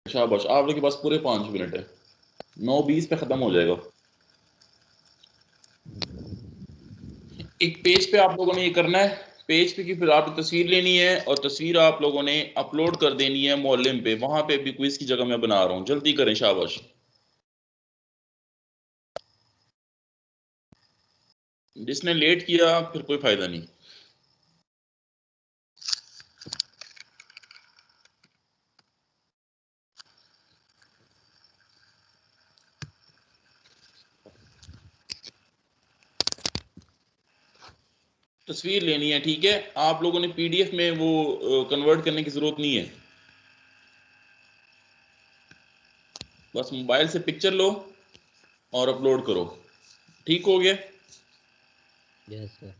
शाबाश, आप लोगों के पास पूरे 5 मिनट है, 9:20 पे खत्म हो जाएगा। एक पेज पे आप लोगों ने ये करना है, पेज पे की फिर आपकी तस्वीर लेनी है और तस्वीर आप लोगों ने अपलोड कर देनी है मोअल्लिम पे। वहां पे भी क्विज की जगह मैं बना रहा हूँ, जल्दी करें, शाबाश। जिसने लेट किया फिर कोई फायदा नहीं। तस्वीर लेनी है, ठीक है। आप लोगों ने पीडीएफ में वो कन्वर्ट करने की जरूरत नहीं है, बस मोबाइल से पिक्चर लो और अपलोड करो। ठीक हो गया? Yes sir.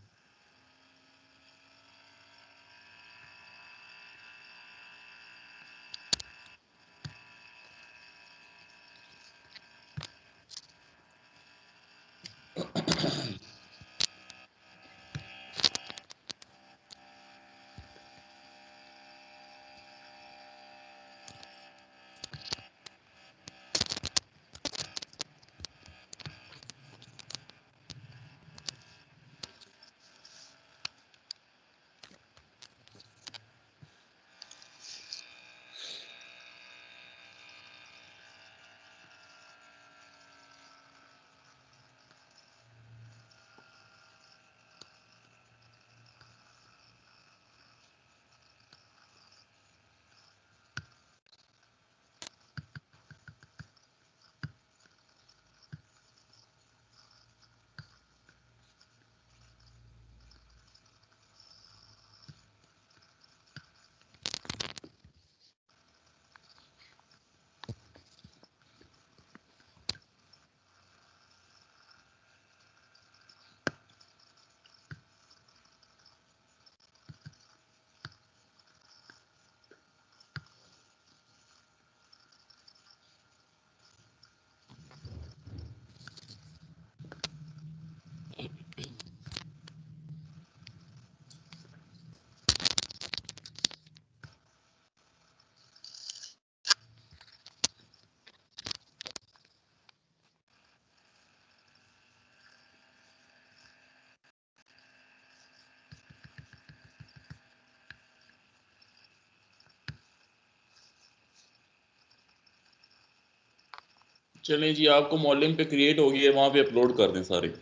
चलें जी, आपको मोअल्लिम पे क्रिएट हो गई है, वहां पे अपलोड कर दें सारे।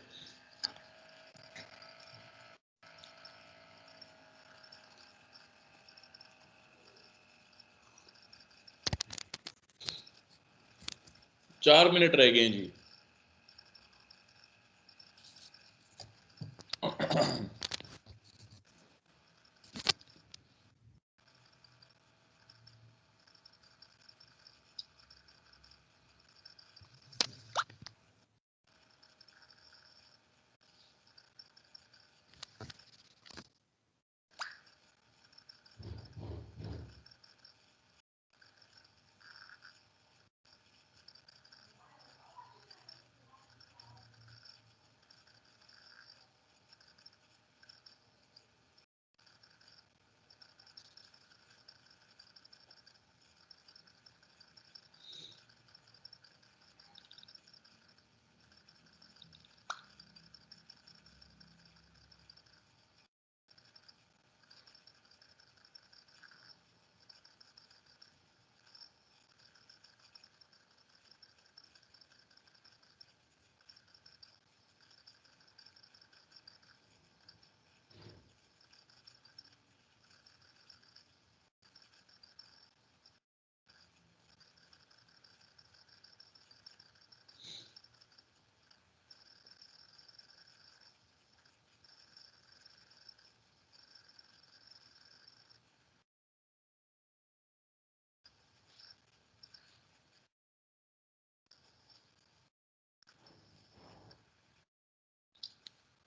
चार मिनट रह गए हैं जी।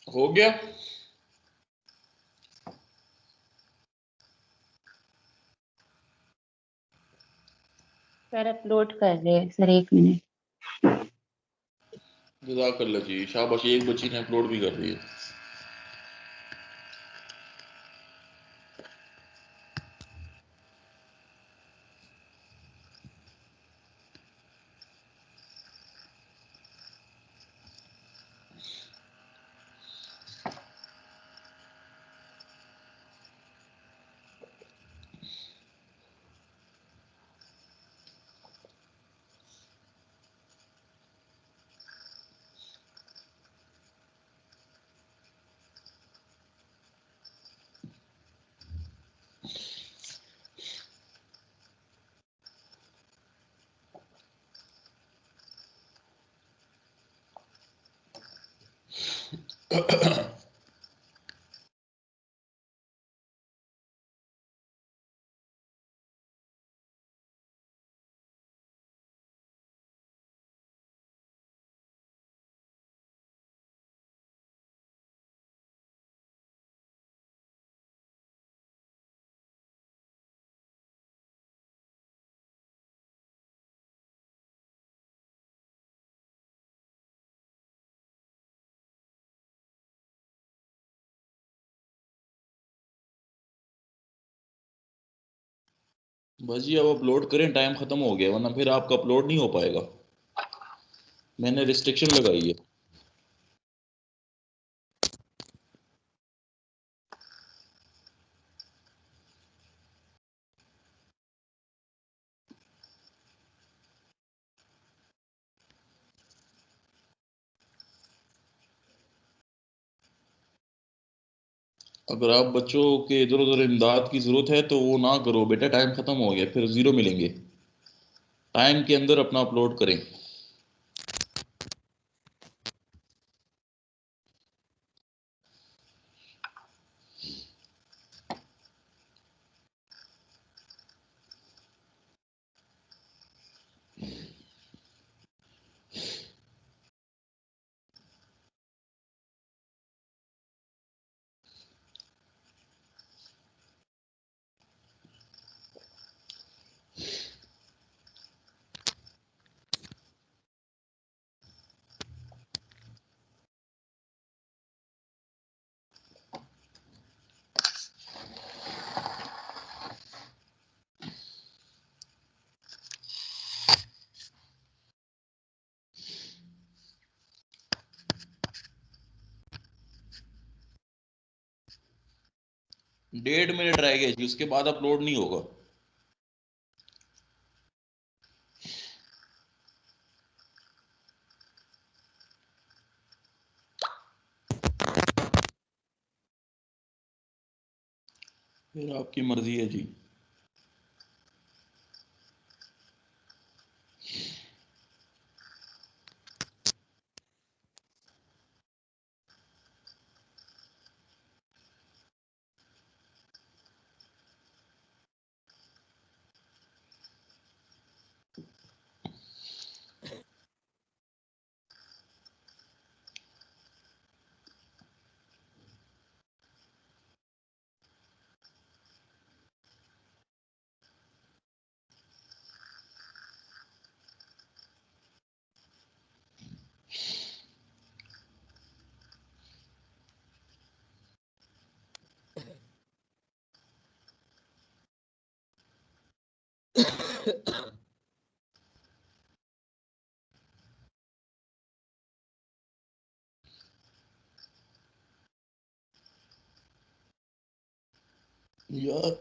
हो गया? सर अपलोड कर रहे हैं सर, 1 मिनट। जज़ाकल्लाह जी, शाबाश, एक बच्ची ने अपलोड भी कर दिया। बस जी अब अपलोड करें, टाइम खत्म हो गया, वरना फिर आपका अपलोड नहीं हो पाएगा। मैंने रिस्ट्रिक्शन लगाई है। अगर आप बच्चों के इधर उधर इमदाद की जरूरत है तो वो ना करो बेटा, टाइम खत्म हो गया, फिर जीरो मिलेंगे। टाइम के अंदर अपना अपलोड करें। डेढ़ मिनट रह गए जी, उसके बाद अपलोड नहीं होगा। फिर आपकी मर्जी है जी। यार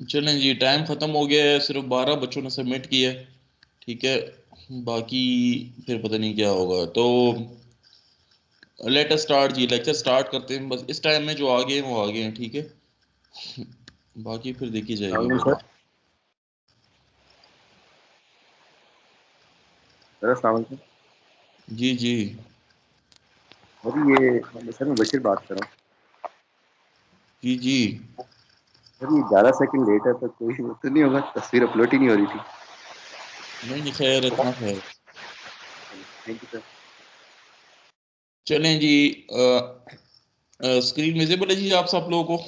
चलें जी, टाइम ख़त्म हो गया है, सिर्फ 12 बच्चों ने सबमिट किया है। ठीक है, बाकी फिर पता नहीं क्या होगा। तो लेट अस स्टार्ट जी, लेक्चर स्टार्ट करते हैं। बस इस टाइम में जो आ गए हैं वो आ गए हैं, ठीक है। बाकी फिर देखी जाएगी सर। बात। सर अस्सलाम वालेकुम। जी जी सर ये सर मैं बशीर बात कर रहा हूँ। जी जी। सर ये 11 सेकंड लेट है तो कोई वो तो नहीं होगा, तस्वीर अपलोड ही नहीं हो रही थी। नहीं खैर, इतना खैर। Thank you sir. चलें जी, स्क्रीन विजिबल है जी आप सब लोगों को?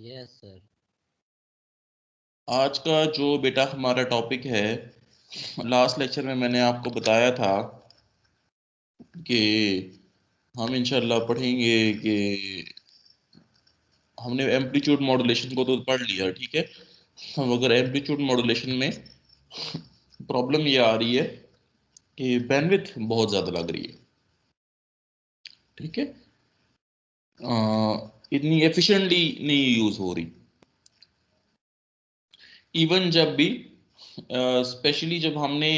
Yes sir. आज का जो बेटा हमारा टॉपिक है, लास्ट लेक्चर में मैंने आपको बताया था कि हम इंशाल्लाह पढ़ेंगे कि हमने एम्पलीट्यूड मॉड्यूलेशन को तो पढ़ लिया, ठीक है। हम अगर एम्पलीट्यूड मॉड्यूलेशन में प्रॉब्लम ये आ रही है कि बैंडविड्थ बहुत ज़्यादा लग रही है, ठीक है, इतनी एफिशिएंटली नहीं यूज़ हो रही। इवन जब भी स्पेशली जब हमने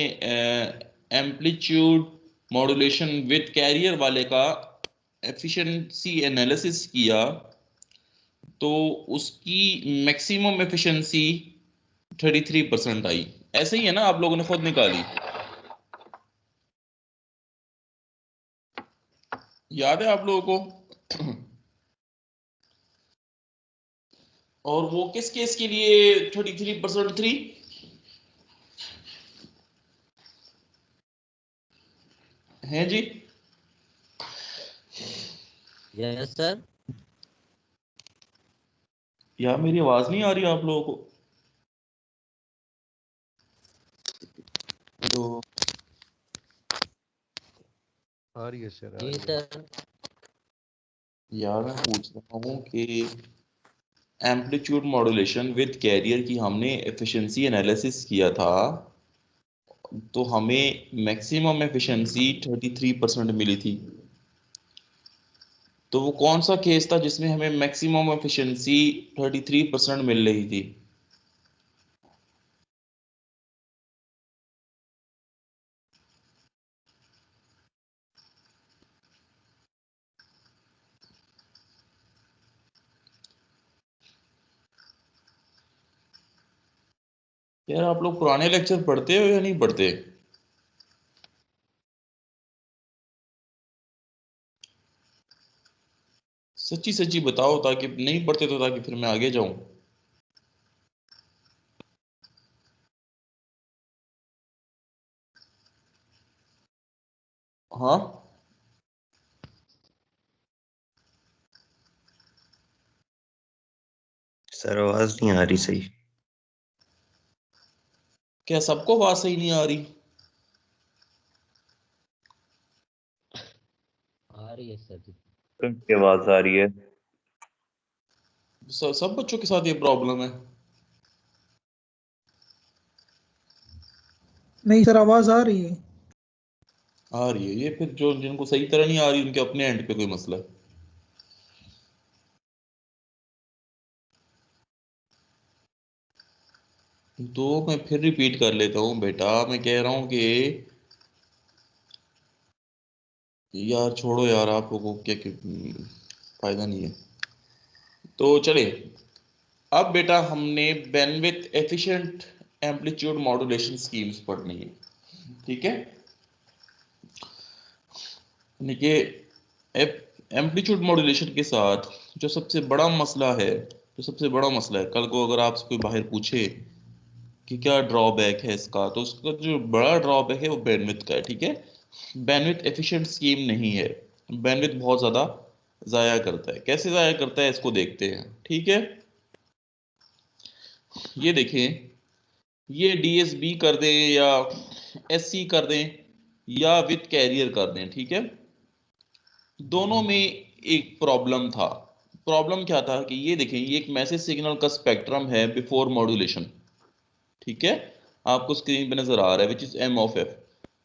एम्पलीट्यूड मॉड्यूलेशन विद कैरियर वाले का एफिशिएंसी एनालिसिस किया तो उसकी मैक्सिमम एफिशिएंसी 33% आई। ऐसे ही है ना, आप लोगों ने खुद निकाली, याद है आप लोगों को? और वो किस केस के लिए 33% थी? हैं जी? Yes sir. यार मेरी आवाज नहीं आ रही आप लोगों को? तो आ रही है सर, आ जी रही है। सर। यार मैं पूछ रहा हूँ कि एम्पलीट्यूड मॉड्यूलेशन विद कैरियर की हमने एफिशिएंसी एनालिसिस किया था तो हमें मैक्सिमम एफिशिएंसी 33% मिली थी। तो वो कौन सा केस था जिसमें हमें मैक्सिमम एफिशिएंसी 33% मिल रही थी? यार आप लोग पुराने लेक्चर पढ़ते हो या नहीं पढ़ते? सच्ची सच्ची बताओ, ताकि नहीं पढ़ते तो ताकि फिर मैं आगे जाऊं। हाँ, सर आवाज नहीं आ रही सही। क्या सबको बात सही नहीं आ रही? आ रही है सर जी। की आवाज आ रही है। सब बच्चों के साथ ये प्रॉब्लम है? नहीं सर, आवाज आ रही है। आ रही है। ये फिर जो जिनको सही तरह नहीं आ रही उनके अपने एंड पे कोई मसला है। तो मैं फिर रिपीट कर लेता हूँ बेटा, मैं कह रहा हूँ कि यार छोड़ो यार, आप लोगों को क्या फायदा नहीं है। तो चले, अब बेटा हमने bandwidth efficient amplitude modulation schemes पढ़नी है, ठीक है? यानी कि एम्पलीट्यूड मॉड्यूलेशन के साथ जो सबसे बड़ा मसला है, कल को अगर आपसे कोई बाहर पूछे कि क्या ड्रॉबैक है इसका, तो उसका जो बड़ा ड्रॉबैक है वो बैंडविड्थ का है, ठीक है? बैंडविड्थ एफिशिएंट स्कीम नहीं है। बैंडविड्थ बहुत ज़्यादा ज़ाया करता है। कैसे ज़ाया करता है इसको देखते हैं, ठीक है? ये देखें, ये डीएसबी कर दें या एससी कर दें या विद कैरियर कर दें, ठीक है? दोनों में एक प्रॉब्लम था। प्रॉब्लम क्या था कि ये देखें, ये एक मैसेज सिग्नल का स्पेक्ट्रम है बिफोर मॉड्यूलेशन, ठीक है? आपको स्क्रीन पे नजर आ रहा है, which is M of F.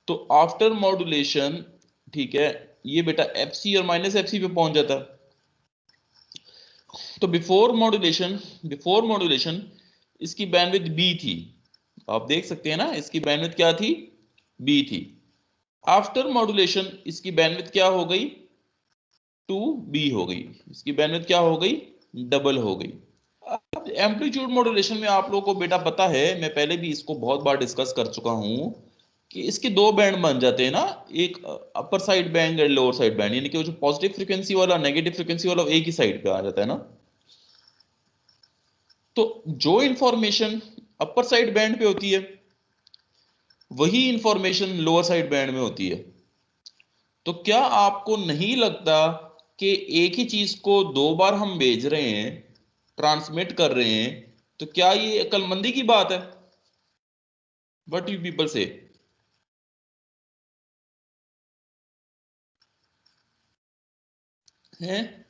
तो आफ्टर मॉड्यूलेशन, ठीक है, ये बेटा एफ सी और माइनस एफ सी पे पहुंच जाता है। तो बिफोर मॉड्यूलेशन इसकी बैंडविड्थ बी थी। आप देख सकते हैं ना, इसकी बैंडविड्थ क्या थी? बी थी। आफ्टर मॉड्यूलेशन इसकी बैंडविड्थ क्या हो गई? 2b हो गई। इसकी बैंडविड्थ क्या हो गई? डबल हो गई। अब एम्पलीट्यूड मॉड्यूलेशन में आप लोगों को बेटा पता है, मैं पहले भी इसको बहुत बार डिस्कस कर चुका हूं कि इसके दो बैंड बन जाते हैं ना, एक अपर साइड बैंड और लोअर साइड बैंड, यानी कि वो जो पॉजिटिव फ्रीक्वेंसी वाला नेगेटिव फ्रीक्वेंसी वाला एक ही साइड पे आ जाता है ना। तो जो इंफॉर्मेशन अपर साइड बैंड पे होती है वही इंफॉर्मेशन लोअर साइड बैंड में होती है। तो क्या आपको नहीं लगता कि एक ही चीज को दो बार हम भेज रहे हैं, ट्रांसमिट कर रहे हैं, तो क्या ये अक्लमंदी की बात है? व्हाट यू पीपल से? हैं?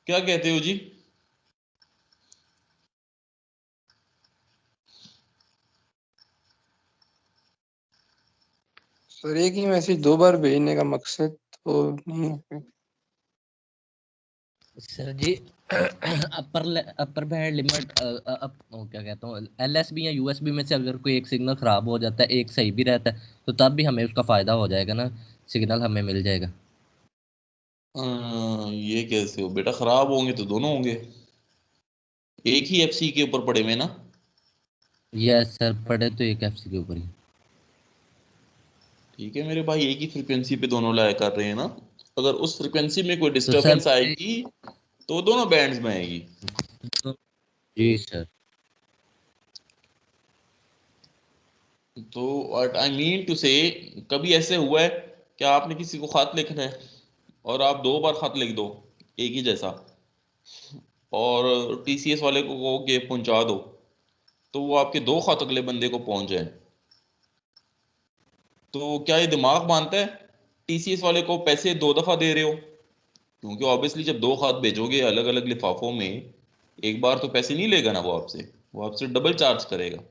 क्या कहते हो जी? सर एक ही मैसेज 2 बार भेजने का मकसद तो नहीं है। सर जी अपर बैंड लिमिट क्या कहता हूँ, एलएसबी या यूएसबी में से अगर कोई एक सिग्नल खराब हो जाता है, एक सही भी रहता है, तो तब भी हमें उसका फायदा हो जाएगा ना, सिग्नल हमें मिल जाएगा। ये कैसे हो बेटा? खराब होंगे तो दोनों होंगे, एक ही एफसी के ऊपर पड़े हुए ना। यस सर, पढ़े तो एक एफसी के ऊपर ही। ठीक है मेरे भाई, एक ही फ्रिक्वेंसी पे दोनों लाया कर रहे हैं ना। अगर उस फ्रिक्वेंसी में कोई तो सर डिस्टरबेंस आएगी तो दोनों बैंड्स में आएगी। जी सर, तो व्हाट आई मीन टू से, कभी ऐसे हुआ है कि आपने किसी को खत लिखना है और आप 2 बार खत लिख दो एक ही जैसा, और टीसीएस वाले को कहो कि पहुंचा दो, तो वो आपके 2 खत अगले बंदे को पहुंच जाए, तो क्या ये दिमाग मानता है? टीसीएस वाले को पैसे 2 दफा दे रहे हो, क्योंकि ऑब्वियसली जब 2 खत भेजोगे अलग अलग लिफाफों में, एक बार तो पैसे नहीं लेगा ना वो आपसे डबल चार्ज करेगा।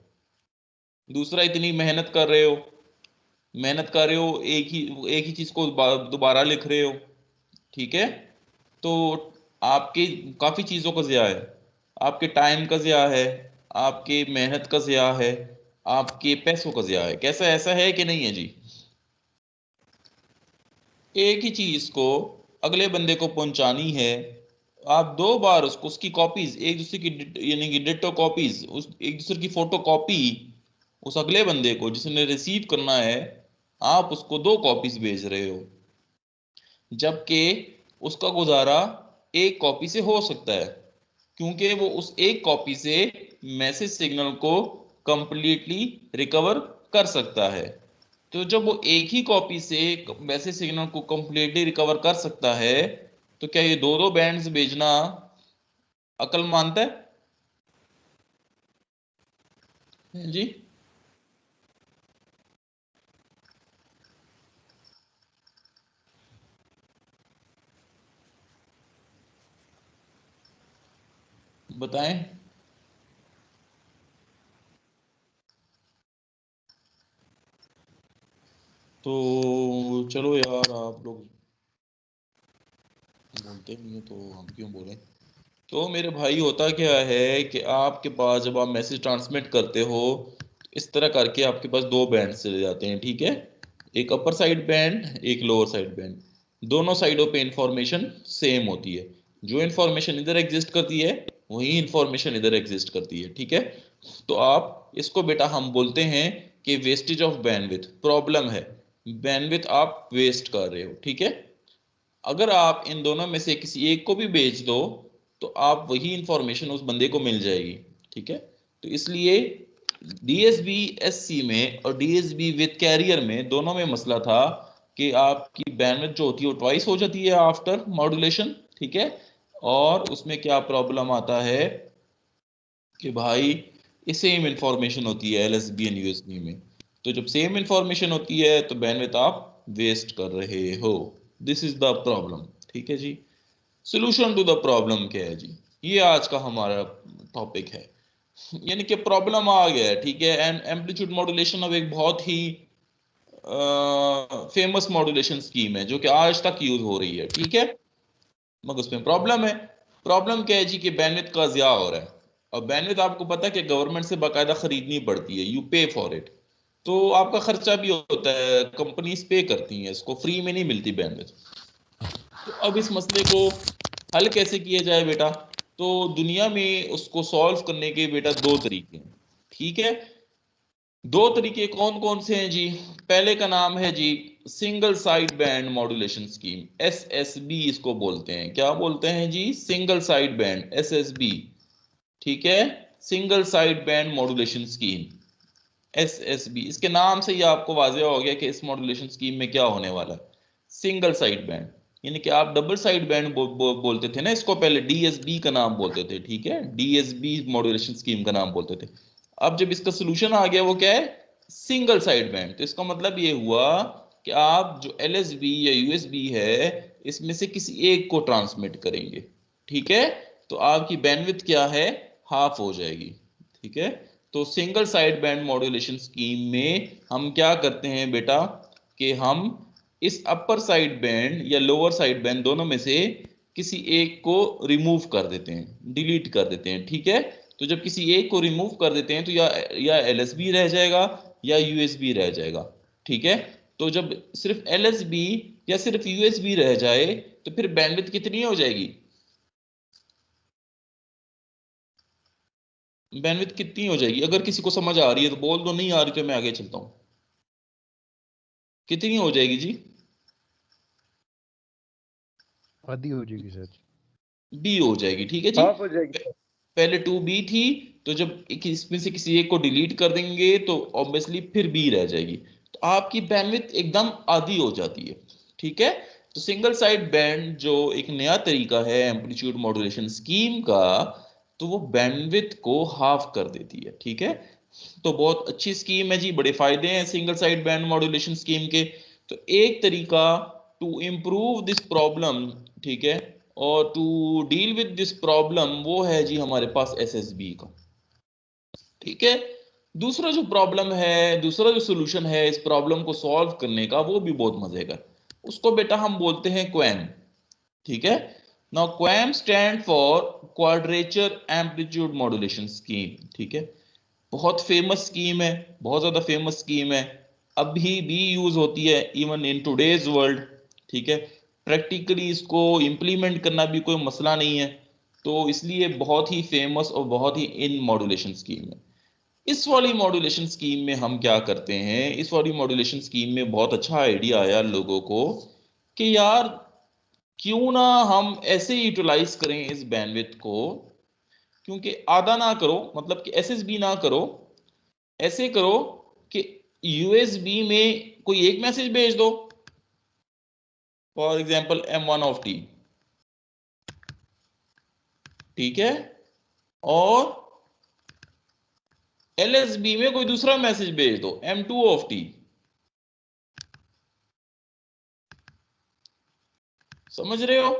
दूसरा, इतनी मेहनत कर रहे हो, एक ही चीज को दोबारा लिख रहे हो, ठीक है, तो आपकी काफी चीजों का ज़िया है, आपके टाइम का ज़िया है, आपके मेहनत का ज़िया है, आपके पैसों का ज़िया है। कैसा, ऐसा है कि नहीं है जी? एक ही चीज को अगले बंदे को पहुंचानी है, आप 2 बार उसको, उसकी कॉपीज एक दूसरे की यानी कि डिट्टो कॉपीज, उस एक दूसरे की फोटो कॉपी उस अगले बंदे को जिसने रिसीव करना है, आप उसको 2 कॉपीज भेज रहे हो, जबकि उसका गुजारा एक कॉपी से हो सकता है, क्योंकि वो उस एक कॉपी से मैसेज सिग्नल को कंप्लीटली रिकवर कर सकता है। तो जब वो एक ही कॉपी से मैसेज सिग्नल को कंप्लीटली रिकवर कर सकता है, तो क्या ये 2 बैंड्स भेजना अकल मानता है जी? बताएं। तो चलो यार, आप लोग बोलते नहीं हो तो हम क्यों बोलें। तो मेरे भाई, होता क्या है कि आपके पास जब आप मैसेज ट्रांसमिट करते हो, इस तरह करके आपके पास 2 बैंड चले जाते हैं, ठीक है, एक अपर साइड बैंड, एक लोअर साइड बैंड। दोनों साइडों पे इंफॉर्मेशन सेम होती है, जो इंफॉर्मेशन इधर एग्जिस्ट करती है वही इंफॉर्मेशन इधर एग्जिस्ट करती है, ठीक है। तो आप इसको बेटा हम बोलते हैं कि वेस्टेज ऑफ बैंडविड्थ प्रॉब्लम है, बैंडविड्थ आप वेस्ट कर रहे हो, ठीक है। अगर आप इन दोनों में से किसी एक को भी बेच दो, तो आप वही इंफॉर्मेशन उस बंदे को मिल जाएगी, ठीक है। तो इसलिए डीएसबी एससी में और डीएसबी विद कैरियर में दोनों में मसला था कि आपकी बैंडविड्थ जो होती है वो ट्वाइस हो जाती है आफ्टर मॉड्यूलेशन, ठीक है। और उसमें क्या प्रॉब्लम आता है कि भाई ये सेम इंफॉर्मेशन होती है एलएसबी एंड यूएसबी में, तो जब सेम इंफॉर्मेशन होती है तो बैंडविड्थ आप वेस्ट कर रहे हो। दिस इज द प्रॉब्लम, ठीक है जी। सोल्यूशन टू द प्रॉब्लम क्या है जी? ये आज का हमारा टॉपिक है, यानी कि प्रॉब्लम आ गया है, ठीक है। एंड एम्पलीट्यूड मॉड्यूलेशन अब एक बहुत ही फेमस मॉड्यूलेशन स्कीम है जो कि आज तक यूज हो रही है, ठीक है, मगर उसमें प्रॉब्लम है। प्रॉब्लम क्या है जी? कि बैंडविड्थ का ज़िया हो रहा है, और बैंडविड्थ आपको पता है कि गवर्नमेंट से बाकायदा खरीदनी पड़ती है, यू पे फॉर इट, तो आपका खर्चा भी होता है, कंपनीज पे करती हैं इसको, फ्री में नहीं मिलती बैंडविड्थ। तो अब इस मसले को हल कैसे किया जाए बेटा? तो दुनिया में उसको सॉल्व करने के बेटा 2 तरीके हैं, ठीक है। 2 तरीके कौन कौन से हैं जी? पहले का नाम है जी single side band modulation scheme, SSB इसको बोलते हैं। क्या बोलते हैं जी? सिंगल साइड बैंड, एसएसबी, ठीक है, single side band modulation scheme, SSB. इसके नाम से ही आपको वाज़ेह हो गया कि इस मॉड्यूलेशन स्कीम में क्या होने वाला है। सिंगल साइड बैंड, यानी कि आप डबल साइड बैंड बोलते थे ना इसको, पहले डीएसबी का नाम बोलते थे, ठीक है, डीएसबी मॉड्यूलेशन स्कीम का नाम बोलते थे। अब जब इसका सोल्यूशन आ गया, वो क्या है? Single side band. तो इसका मतलब ये हुआ कि आप जो एलएसबी या यूएसबी है, इसमें से किसी एक को ट्रांसमिट करेंगे, ठीक है, तो आपकी बैंडविड्थ क्या है, हाफ हो जाएगी। ठीक है, तो single side band modulation scheme में हम क्या करते हैं बेटा कि हम इस अपर साइड बैंड या लोअर साइड बैंड दोनों में से किसी एक को रिमूव कर देते हैं, डिलीट कर देते हैं। ठीक है, तो जब किसी एक को रिमूव कर देते हैं तो या एलएसबी रह जाएगा या यूएसबी रह जाएगा। ठीक है, तो जब सिर्फ एलएसबी या सिर्फ यूएसबी रह जाए तो फिर बैंडविड्थ कितनी हो जाएगी, बैंडविड्थ कितनी हो जाएगी? अगर किसी को समझ आ रही है तो बोल दो, नहीं आ रही तो मैं आगे चलता हूं। कितनी हो जाएगी जी? आधी हो जाएगी सर। बी हो जाएगी। ठीक है जी, हाफ हो जाएगी। पहले 2b थी, तो जब इसमें से किसी एक को डिलीट कर देंगे तो ऑब्वियसली फिर b रह जाएगी, तो आपकी बैंडविड्थ एकदम आधी हो जाती है। ठीक है, तो सिंगल साइड बैंड जो एक नया तरीका है एम्पलीट्यूड मॉड्यूलेशन स्कीम का, तो वो बैंडविड्थ को हाफ कर देती है। ठीक है, तो बहुत अच्छी स्कीम है जी, बड़े फायदे हैं single side band modulation scheme के। तो एक तरीका टू इम्प्रूव दिस प्रॉब्लम, ठीक है, और to deal with this problem वो है जी हमारे पास एसएसबी का। ठीक है, दूसरा जो प्रॉब्लम है, दूसरा जो सोल्यूशन है इस प्रॉब्लम को सॉल्व करने का, वो भी बहुत मजे का, उसको बेटा हम बोलते हैं क्वैम। ठीक है, now QAM stand for quadrature amplitude modulation scheme. ठीक है, बहुत फेमस स्कीम है, बहुत ज्यादा फेमस स्कीम है, अभी भी यूज होती है इवन इन टुडेज वर्ल्ड। ठीक है, प्रैक्टिकली इसको इंप्लीमेंट करना भी कोई मसला नहीं है, तो इसलिए बहुत ही फेमस और बहुत ही इन मॉड्यूलेशन स्कीम है। इस वाली मॉड्यूलेशन स्कीम में हम क्या करते हैं, इस वाली मॉड्यूलेशन स्कीम में बहुत अच्छा आइडिया आया लोगों को कि यार क्यों ना हम ऐसे यूटिलाइज करें इस बैंडविड्थ को, क्योंकि आधा ना करो, मतलब कि एसएसबी ना करो, ऐसे करो कि यूएसबी में कोई एक मैसेज भेज दो, for example M1 of T. ठीक है, और एलएसबी में कोई दूसरा मैसेज भेज दो M2 ऑफ टी। समझ रहे हो?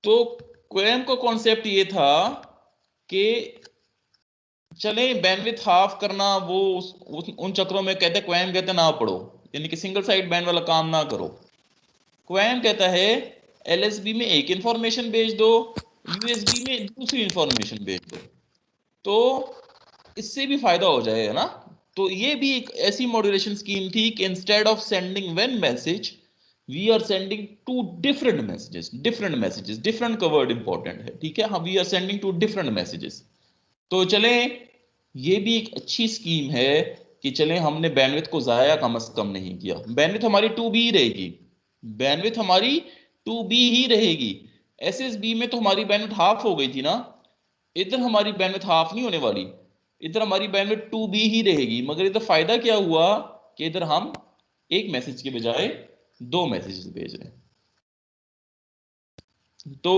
तो क्वेम का कॉन्सेप्ट ये था कि चले बैंडविड्थ हाफ करना, वो उन चक्रों में कहते हैं, क्वेम कहते हैं ना पढ़ो, यानी कि सिंगल साइड बैंड वाला काम ना करो। क्वेम कहता है एलएसबी में एक इंफॉर्मेशन भेज दो, यूएसबी में दूसरी इंफॉर्मेशन भेज दो, तो इससे भी फायदा हो जाएगा ना। तो ये भी एक ऐसी मॉड्यूलेशन स्कीम थी कि instead of sending one message we are sending two different messages, different का वर्ड इंपॉर्टेंट है। ठीक है, हाँ, we are sending two different messages. तो चले, ये भी एक अच्छी स्कीम है कि चले हमने बैंडविड्थ को जाया कम से कम नहीं किया, बैंडविड्थ हमारी 2b ही रहेगी, बैंडविड्थ हमारी 2b ही रहेगी। एसएसबी में तो हमारी बैंडविड्थ हाफ हो गई थी ना, इधर हमारी बैंडविड्थ हाफ नहीं होने वाली, इधर हमारी बैंडविड्थ 2b ही रहेगी। मगर इधर फायदा क्या हुआ कि इधर हम एक मैसेज के बजाय दो मैसेजेस भेज रहे हैं। तो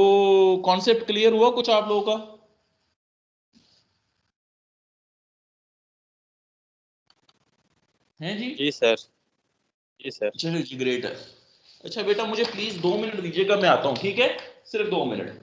कॉन्सेप्ट क्लियर हुआ कुछ आप लोगों का? हैं जी? जी सर। जी सर। चलो जी, ग्रेट है। अच्छा बेटा, मुझे प्लीज 2 मिनट दीजिएगा, मैं आता हूं। ठीक है, सिर्फ 2 मिनट।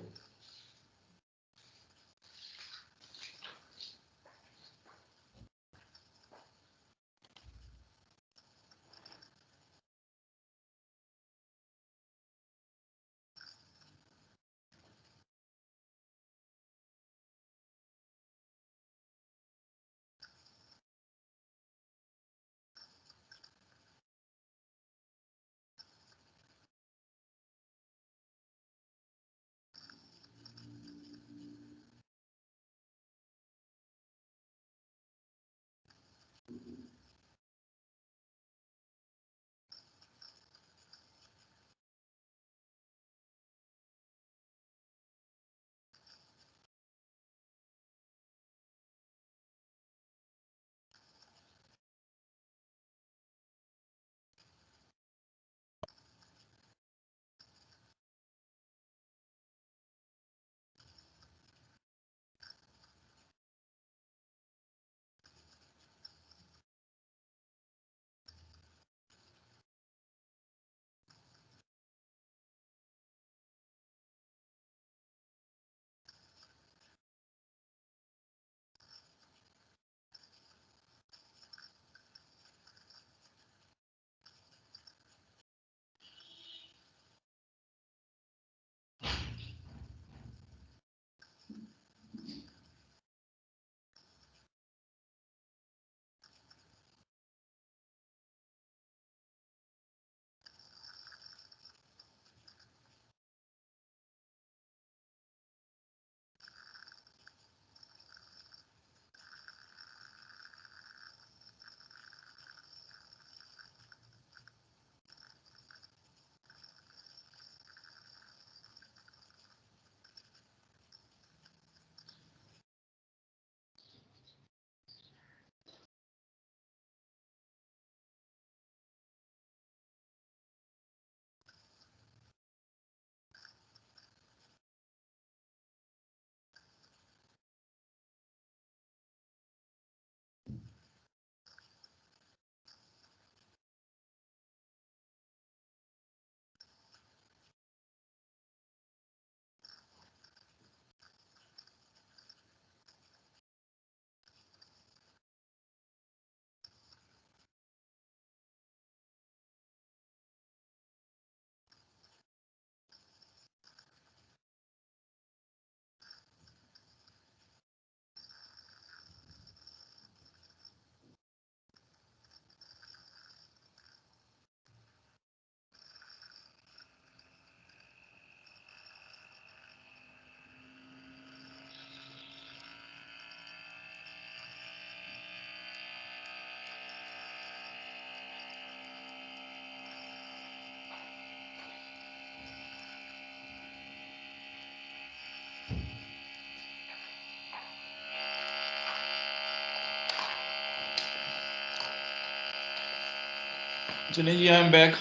चलिए जी, आई एम बैक।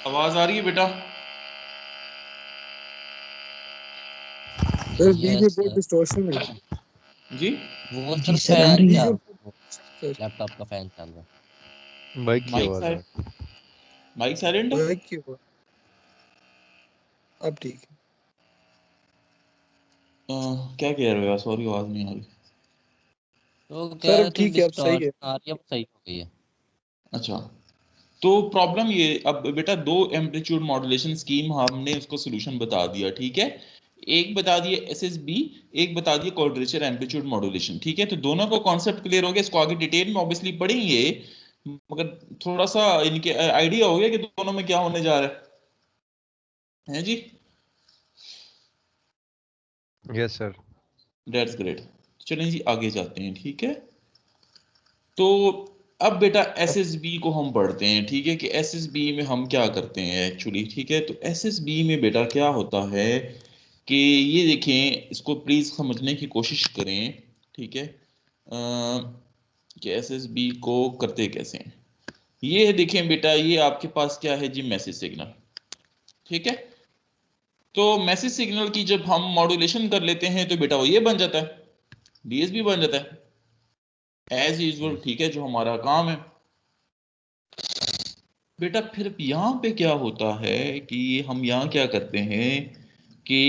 आवाज आ रही है बेटा? सर बीच में यस बहुत डिस्टॉर्शन है। जी वो जी सर सर, आ फैन रही बीच है। में क्या सर लैपटॉप का फैन चल रहा है। बाइक की माइक आवाज आ रही माइक साइलेंट है? बाइक की हुआ अब ठीक है। क्या कह रहे हो यार? सॉरी, आवाज नहीं आ रही। तो कह सर रहे अब थे ठीक है, अब सही है। डिस्टॉर्शन आ रही है, वो सही हो गई है। अच्छा, तो प्रॉब्लम ये, अब बेटा दो एम्पलीट्यूड मॉड्यूलेशन स्कीम हमने उसको सोल्यूशन बता दिया, ठीक है। एक बता दिया एसएसबी, एक बता दिया क्वाड्रेचर एम्पलीट्यूड मॉड्यूलेशन, ठीक है। तो दोनों का कॉन्सेप्ट क्लियर हो गया। इसको आगे डिटेल में ऑब्वियसली पढ़ेंगे, मगर थोड़ा सा इनके आइडिया हो गया कि दोनों में क्या होने जा रहा है जी। है। Yes sir. That's great. चलें जी आगे जाते हैं, ठीक है। तो अब बेटा एसएसबी को हम पढ़ते हैं, ठीक है, कि एसएसबी में हम क्या करते हैं एक्चुअली, ठीक है। तो एसएसबी में बेटा क्या होता है कि ये देखें, इसको प्लीज समझने की कोशिश करें, ठीक है। कि एसएसबी को करते कैसे हैं। ये देखें बेटा, ये आपके पास क्या है जी, मैसेज सिग्नल, ठीक है। तो मैसेज सिग्नल की जब हम मॉड्यूलेशन कर लेते हैं तो बेटा वो ये बन जाता है, डीएसबी बन जाता है एज यूजुअल, ठीक है, जो हमारा काम है। बेटा फिर यहाँ पे क्या होता है कि हम यहाँ क्या करते हैं कि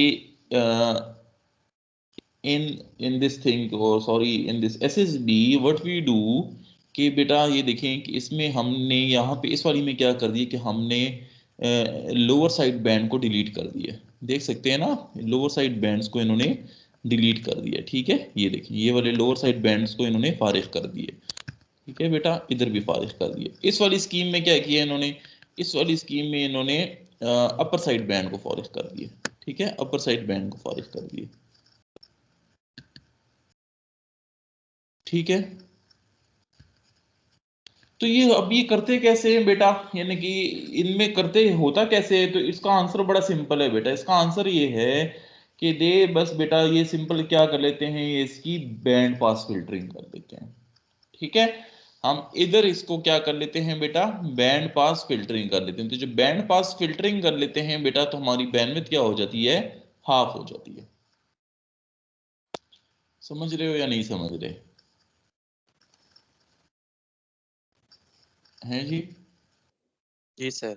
इन इन दिस थिंग, और sorry in this SSB what we do, कि बेटा ये देखें कि इसमें हमने यहाँ पे इस वाली में क्या कर दिया कि हमने लोअर साइड बैंड को डिलीट कर दिया। देख सकते हैं ना, लोअर साइड बैंड्स को इन्होंने डिलीट कर दिया, ठीक है। ये देखिए, ये वाले लोअर साइड बैंड्स को इन्होंने फारिग कर दिए, ठीक है बेटा। इधर भी फारिग कर दिए। इस वाली स्कीम में क्या किया इन्होंने, इस वाली स्कीम में इन्होंने अपर साइड बैंड को फारिग कर दिया, ठीक है, अपर साइड बैंड को फारिग कर दिया, ठीक है। तो ये अब ये करते कैसे हैं बेटा, यानी कि इनमें करते होता कैसे है, तो इसका आंसर बड़ा सिंपल है बेटा। इसका आंसर ये है कि दे बस बेटा ये सिंपल क्या कर लेते हैं, ये इसकी बैंड पास फिल्टरिंग कर लेते हैं, ठीक है। हम इधर इसको क्या कर लेते हैं बेटा, बैंड पास फिल्टरिंग कर लेते हैं। तो जब बैंड पास फिल्टरिंग कर लेते हैं बेटा, तो हमारी बैंडविड्थ क्या हो जाती है, हाफ हो जाती है। समझ रहे हो या नहीं समझ रहे हैं जी? जी सर।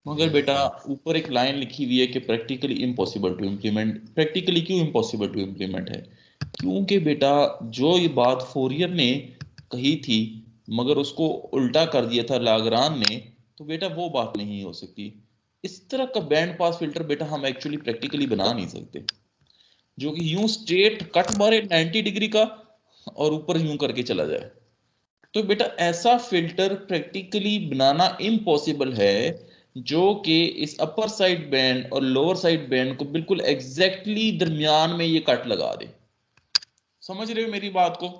मगर बेटा ऊपर एक लाइन लिखी हुई है कि practically impossible to implement. Practically क्यों इम्पॉसिबल टू इम्प्लीमेंट है? क्योंकि बेटा जो ये बात फोरियर ने कही थी मगर उसको उल्टा कर दिया था लाग्रान ने, तो बेटा वो बात नहीं हो सकती। इस तरह का बैंड पास फिल्टर बेटा हम एक्चुअली प्रैक्टिकली बना नहीं सकते, जो कि यूं स्ट्रेट कट मारे 90 डिग्री का और ऊपर यूं करके चला जाए। तो बेटा ऐसा फिल्टर प्रैक्टिकली बनाना इम्पॉसिबल है, जो कि इस अपर साइड बैंड और लोअर साइड बैंड को बिल्कुल एग्जैक्टली दरमियान में ये कट लगा दे। समझ रहे हो मेरी बात को?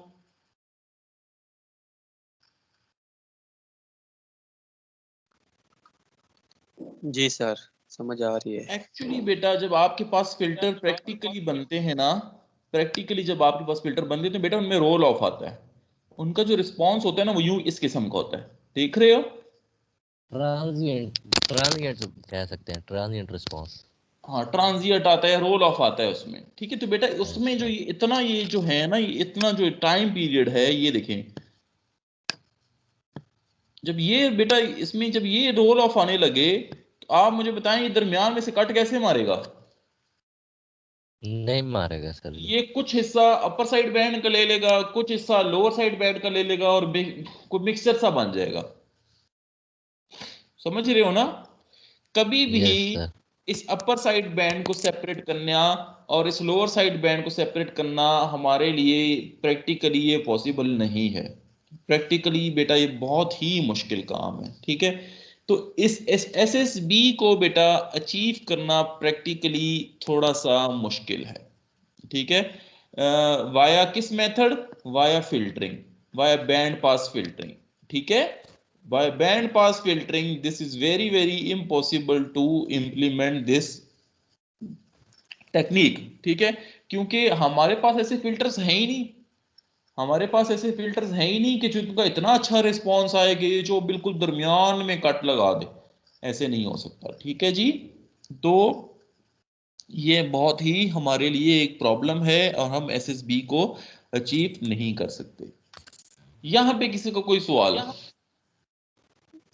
जी सर, समझ आ रही है। एक्चुअली बेटा जब आपके पास फिल्टर प्रैक्टिकली बनते हैं ना, प्रैक्टिकली जब आपके पास फिल्टर बनते हैं तो बेटा उनमें रोल ऑफ आता है। उनका जो रिस्पॉन्स होता है ना वो यूं इस किस्म का होता है, देख रहे हो? ट्रांजिएंट ट्रांजिएंट कह सकते हैं, ट्रांजिएंट रिस्पांस। हाँ, ट्रांजिएंट आता है, रोल ऑफ आता है उसमें, ठीक है। तो बेटा उसमें जो अच्छा। ये इतना, ये जो है ना, ये इतना जो टाइम पीरियड है, ये देखें, जब ये बेटा इसमें जब ये रोल ऑफ आने लगे, तो आप मुझे बताएं ये दरमियान में से कट कैसे मारेगा? नहीं मारेगा सर जी। ये कुछ हिस्सा अपर साइड बैंड का ले लेगा, कुछ हिस्सा लोअर साइड बैंड का ले लेगा, और कोई मिक्सचर सा बन जाएगा। समझ रहे हो ना? कभी भी यस सर। इस अपर साइड बैंड को सेपरेट करना और इस लोअर साइड बैंड को सेपरेट करना हमारे लिए प्रैक्टिकली ये पॉसिबल नहीं है। प्रैक्टिकली बेटा ये बहुत ही मुश्किल काम है, ठीक है। तो इस एसएसबी को बेटा अचीव करना प्रैक्टिकली थोड़ा सा मुश्किल है, ठीक है। वाया किस method? Via filtering, via band pass filtering, ठीक है। by band pass filtering this is very impossible to implement this technique, ठीक है, क्योंकि हमारे पास ऐसे फिल्टर्स हैं ही नहीं। हमारे पास ऐसे फिल्टर्स हैं ही नहीं कि जिनका इतना अच्छा रिस्पॉन्स आए कि जो बिल्कुल दरमियान में कट लगा दे, ऐसे नहीं हो सकता। ठीक है जी, तो ये बहुत ही हमारे लिए एक प्रॉब्लम है और हम एसएसबी को अचीव नहीं कर सकते। यहाँ पे किसी को कोई सवाल?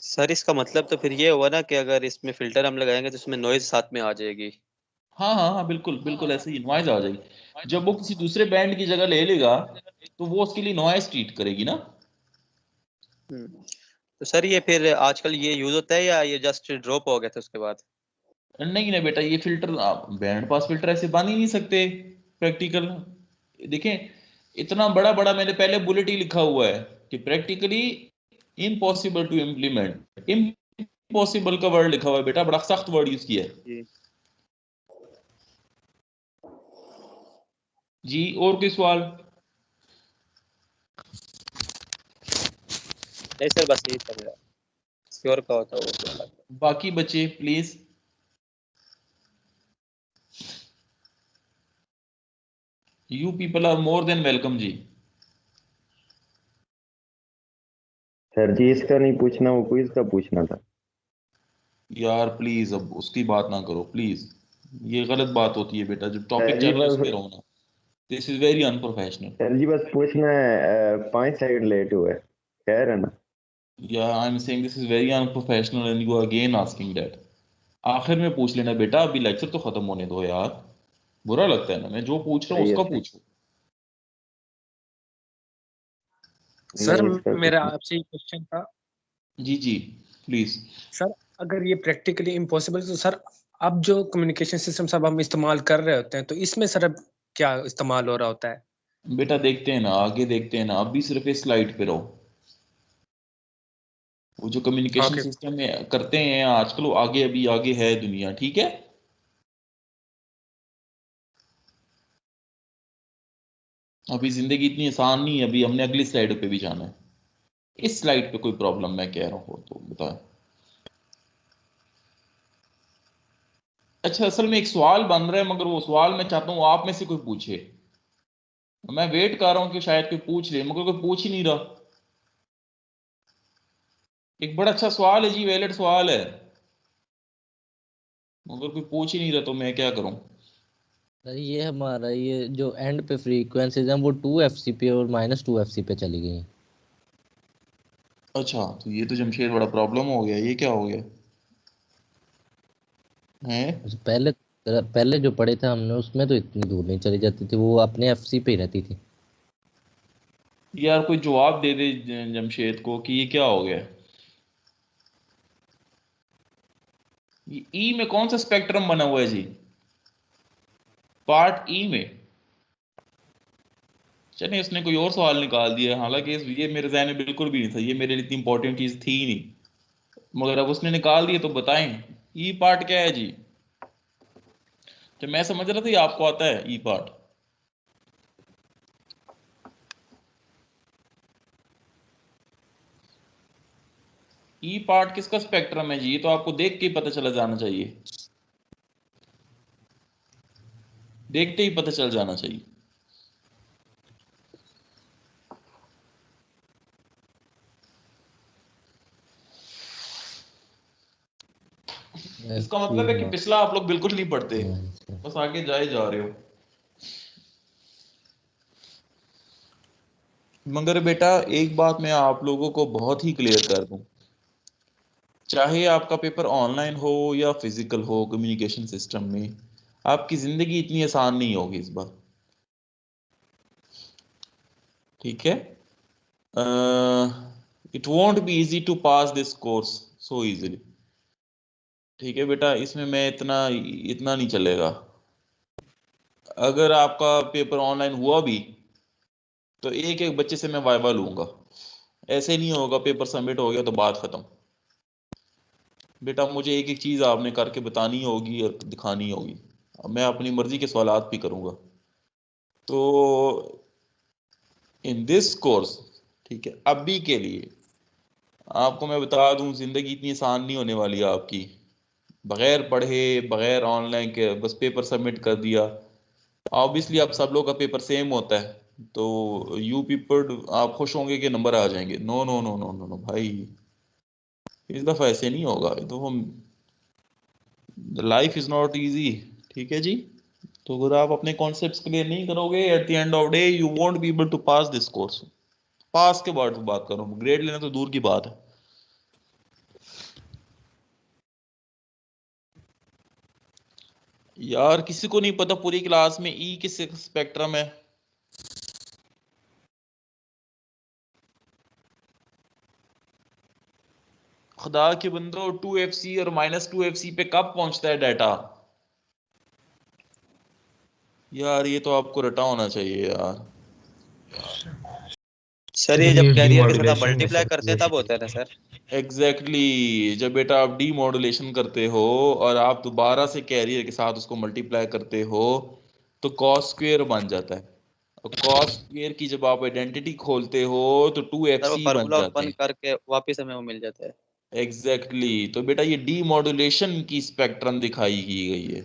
सर इसका मतलब तो फिर ये हुआ ना कि अगर इसमें फिल्टर हम लगाएंगे तो इसमें नॉइज साथ में आ जाएगी। हाँ हाँ हाँ, बिल्कुल बिल्कुल ऐसे ही नॉइज आ जाएगी। जब वो किसी दूसरे बैंड की जगह ले लेगा तो वो उसके लिए नॉइज ट्रीट करेगी ना। तो सर ये फिर आजकल ये यूज होता है या ये जस्ट ड्रॉप हो गया था उसके बाद? नहीं ना बेटा, ये फिल्टर आप बैंड पास फिल्टर ऐसे बन ही नहीं सकते प्रैक्टिकल। देखें, इतना बड़ा बड़ा मैंने पहले बुलेट ही लिखा हुआ है कि practically impossible to implement. Impossible का वर्ड लिखा हुआ है बेटा, बड़ा सख्त वर्ड यूज किया है जी जी। और कोई सवाल? नहीं सर, बस यही था मेरा, श्योर का होता वो पूछा। बाकी बच्चे please. You people are more than welcome जी। सर जी इसका नहीं पूछना, वो क्विज का पूछना था। यार प्लीज अब उसकी बात ना करो प्लीज, ये गलत बात होती है बेटा। जब टॉपिक सर चल जी रहा है उस बस पे रहो ना। This is very unprofessional. Sir जी बस पूछना है, 5 सेकंड लेट हुए कह रहे ना। या I am saying this is very unprofessional and you are again asking that. आखिर में पूछ लेना बेटा, अभी लेक्चर तो खत्म होने दो यार। बुरा लगता है ना, मैं जो पूछ रहा हूँ सही है उसका सर। पूछो। सर नहीं इसका कुछ मेरा नहीं। आपसे एक क्वेश्चन था। जी जी प्लीज। सर अगर ये प्रैक्टिकली इम्पॉसिबल तो सर अब जो कम्युनिकेशन सिस्टम सब हम इस्तेमाल कर रहे होते हैं तो इसमें सर अब क्या इस्तेमाल हो रहा होता है? बेटा देखते हैं ना, आगे देखते हैं ना, अभी सिर्फ इस स्लाइड पे रहो। वो जो कम्युनिकेशन ओके। सिस्टम में करते हैं आजकल, वो आगे अभी आगे है दुनिया। ठीक है, अभी जिंदगी इतनी आसान नहीं है, अभी हमने अगली स्लाइड पे भी जाना है। इस स्लाइड पे कोई प्रॉब्लम मैं कह रहा हूँ तो बताएं। अच्छा, असल में एक सवाल बन रहा है, मगर वो सवाल मैं चाहता हूँ आप में से कोई पूछे। मैं वेट कर रहा हूँ कि शायद कोई पूछ ले, मगर कोई पूछ ही नहीं रहा। एक बड़ा अच्छा सवाल है जी, वैलिड सवाल है, मगर कोई पूछ ही नहीं रहा, तो मैं क्या करूं? सर ये हमारा ये जो एंड पे फ्रीक्वेंसीज हैं वो 2 FC पे और -2 FC पे चली गई हैं। अच्छा, तो ये तो जमशेद बड़ा प्रॉब्लम हो गया। ये क्या हो गया है? पहले जो पढ़े थे हमने उसमें तो इतनी दूर नहीं चली जाती थी, वो अपने FC पे ही रहती थी। यार कोई जवाब दे दे जमशेद को कि ये क्या हो गया। ये ई में कौन सा स्पेक्ट्रम बना हुआ है जी? पार्ट ई में। चलिए, उसने कोई और सवाल निकाल दिया, हालांकि ये मेरे ज़हन में बिल्कुल भी नहीं था, ये मेरे लिए इतनी इंपॉर्टेंट चीज थी ही नहीं, मगर अब उसने निकाल दिया तो बताएं ई पार्ट क्या है जी। तो मैं समझ रहा था ये आपको आता है ई पार्ट। ई पार्ट किसका स्पेक्ट्रम है जी? ये तो आपको देख के ही पता चला जाना चाहिए, देखते ही पता चल जाना चाहिए। इसका मतलब है कि पिछला आप लोग बिल्कुल नहीं पढ़ते, बस आगे जाए जा रहे हो। मगर बेटा एक बात मैं आप लोगों को बहुत ही क्लियर कर दूं, चाहे आपका पेपर ऑनलाइन हो या फिजिकल हो, कम्युनिकेशन सिस्टम में आपकी जिंदगी इतनी आसान नहीं होगी इस बार। ठीक है, it won't be easy to pass this course so easily. ठीक है बेटा, इसमें मैं इतना इतना नहीं चलेगा। अगर आपका पेपर ऑनलाइन हुआ भी तो एक एक बच्चे से मैं वाइवा लूंगा, ऐसे नहीं होगा पेपर सबमिट हो गया तो बात खत्म। बेटा मुझे एक एक चीज आपने करके बतानी होगी और दिखानी होगी। अब मैं अपनी मर्जी के सवालात भी करूंगा। तो इन दिस कोर्स, ठीक है, अभी के लिए आपको मैं बता दूं, जिंदगी इतनी आसान नहीं होने वाली है आपकी। बगैर पढ़े, बगैर ऑनलाइन के बस पेपर सबमिट कर दिया। ऑब्वियसली अब सब लोग का पेपर सेम होता है, तो यू पीपल आप खुश होंगे कि नंबर आ जाएंगे। No no no no no no भाई, इस दफा ऐसे नहीं होगा। तो हम लाइफ इज नॉट इजी, ठीक है जी। तो अगर आप अपने कॉन्सेप्ट्स क्लियर नहीं करोगे, at the end of day you won't be able to pass this course. पास के बाद बात करो, ग्रेड लेना तो दूर की बात है। यार किसी को नहीं पता पूरी क्लास में ई किस स्पेक्ट्रम है? खुदा के बंदो 2FC और -2FC पे कब पहुंचता है डाटा? यार ये तो आपको रटा होना चाहिए यार। सर ये जब कैरियर के साथ मल्टीप्लाई करते हैं तब होता है ना सर? एग्जैक्टली जब बेटा आप डी मॉड्यूलेशन करते हो और आप दोबारा से कैरियर के साथ उसको मल्टीप्लाई करते हो तो कॉस स्क्वेयर बन जाता है। और कॉस स्क्वेयर की जब आप आइडेंटिटी खोलते हो तो सर वो 2FC बन फार्मूला जाते ओपन हैं। करके वापस हमें वो मिल जाता है। एग्जैक्टली तो बेटा ये डी मॉड्यूलेशन की स्पेक्ट्रम दिखाई की गई है।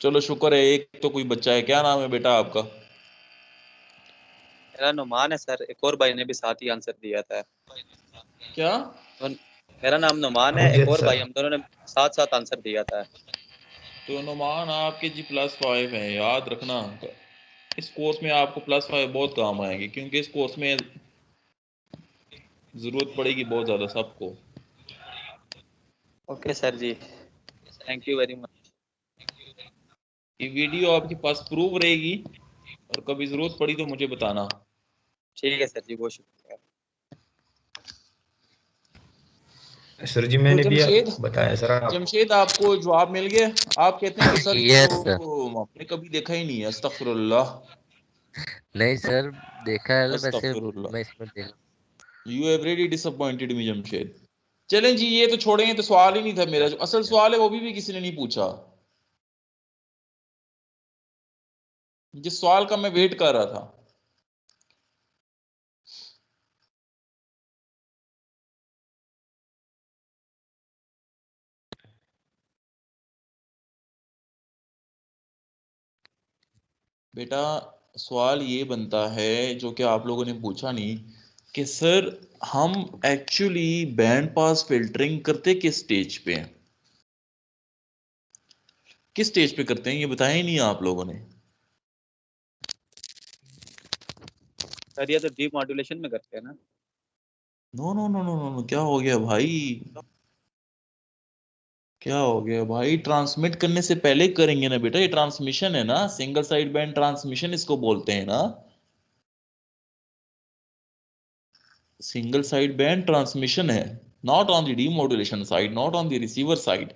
चलो शुक्र है एक तो कोई बच्चा है। क्या नाम है बेटा आपका? मेरा नुमान है सर, एक और भाई ने भी साथ ही आंसर दिया था। क्या? तो मेरा नाम नुमान है, एक और भाई, हम दोनों ने साथ साथ आंसर दिया था। तो नुमान आपके जी +5 है, याद रखना। इस कोर्स में आपको +5 बहुत काम आएंगे क्योंकि इस कोर्स में जरूरत पड़ेगी बहुत ज्यादा सबको। Okay sir ji, thank you very much. ये वीडियो आपके पास प्रूव रहेगी और कभी जरूरत पड़ी तो मुझे बताना। ठीक है सर जी, बहुत शुक्रिया। सर जी मैंने तो भी बताया सर आप। जमशेद आपको जवाब मिल गया? आप कहते हैं कि सर ये यस सर। तो आपने कभी देखा ही नहीं है। अस्तगफिरुल्लाह। नहीं सर, देखा है वैसे, अस्तगफिरुल्लाह। मैं इसमें देख। यू हैव रियली डिसअपॉइंटेड मी जमशेद। चलें जी, ये तो छोड़ेंगे, तो सवाल ही नहीं था मेरा। जो असल सवाल है वो भी किसी ने नहीं पूछा, जिस सवाल का मैं वेट कर रहा था। बेटा सवाल ये बनता है जो कि आप लोगों ने पूछा नहीं कि सर हम एक्चुअली बैंड पास फिल्टरिंग करते किस स्टेज पे हैं? किस स्टेज पे करते हैं ये बताया ही नहीं आप लोगों ने। सर ये तो डी मॉड्यूलेशन में करते हैं ना? No no no no no, क्या हो गया भाई? क्या हो गया भाई? ट्रांसमिट करने से पहले करेंगे ना बेटा, ये ट्रांसमिशन है ना, सिंगल साइड बैंड ट्रांसमिशन इसको बोलते हैं ना। सिंगल साइड बैंड ट्रांसमिशन है, not on the demodulation side, not on the receiver side.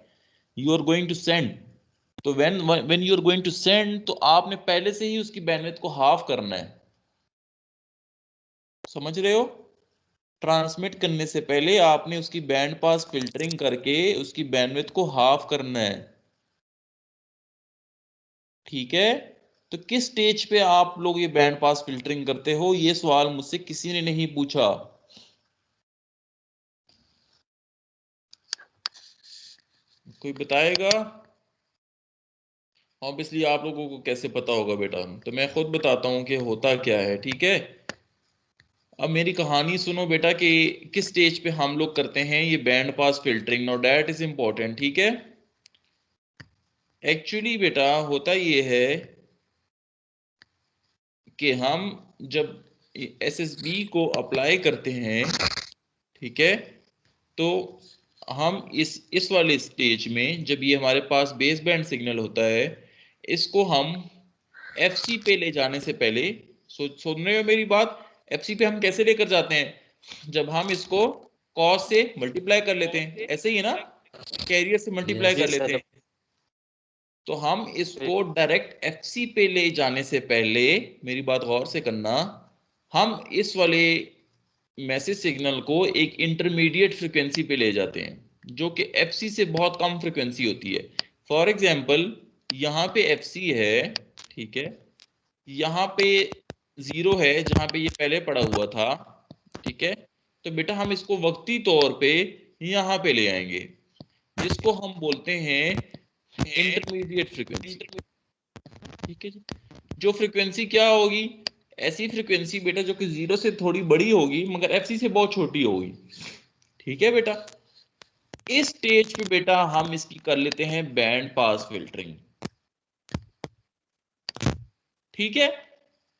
You are going to send, तो when you are going to send तो आपने पहले से ही उसकी बैंडविड्थ को हाफ करना है। समझ रहे हो? ट्रांसमिट करने से पहले आपने उसकी बैंड पास फिल्टरिंग करके उसकी बैंडविड्थ को हाफ करना है, ठीक है? तो किस स्टेज पे आप लोग ये बैंड पास फिल्टरिंग करते हो, ये सवाल मुझसे किसी ने नहीं पूछा। कोई बताएगा? ऑब्वियसली आप लोगों को कैसे पता होगा बेटा, तो मैं खुद बताता हूं कि होता क्या है, ठीक है? अब मेरी कहानी सुनो बेटा कि किस स्टेज पे हम लोग करते हैं ये band pass filtering. Know that is important, ठीक है? एक्चुअली बेटा होता ये है कि हम जब SSB को अप्लाई करते हैं, ठीक है, तो हम इस वाले स्टेज में जब ये हमारे पास बेस बैंड सिग्नल होता है, इसको हम FC पे ले जाने से पहले, सुन रहे हो मेरी बात? FC पे हम कैसे लेकर जाते हैं? जब हम इसको कॉस से मल्टीप्लाई कर लेते हैं, ऐसे ही है ना, कैरियर से मल्टीप्लाई कर जी लेते सर। हैं। तो हम इसको डायरेक्ट FC पे ले जाने से पहले, मेरी बात गौर से करना, हम इस वाले मैसेज सिग्नल को एक इंटरमीडिएट फ्रिक्वेंसी पे ले जाते हैं जो कि FC से बहुत कम फ्रिक्वेंसी होती है। फॉर एग्जाम्पल यहाँ पे FC है, ठीक है, यहाँ पे 0 है जहाँ पे ये पहले पड़ा हुआ था, ठीक है, तो बेटा हम इसको वक्ती तौर पे यहाँ पे ले आएंगे जिसको हम बोलते हैं इंटरमीडिएट फ्रिक्वेंसी। ठीक है जी। जो फ्रीक्वेंसी क्या होगी, ऐसी फ्रीक्वेंसी बेटा जो कि 0 से थोड़ी बड़ी होगी मगर एफसी से बहुत छोटी होगी। ठीक है बेटा, इस स्टेज पे बेटा हम इसकी कर लेते हैं बैंड पास फिल्टरिंग। ठीक है,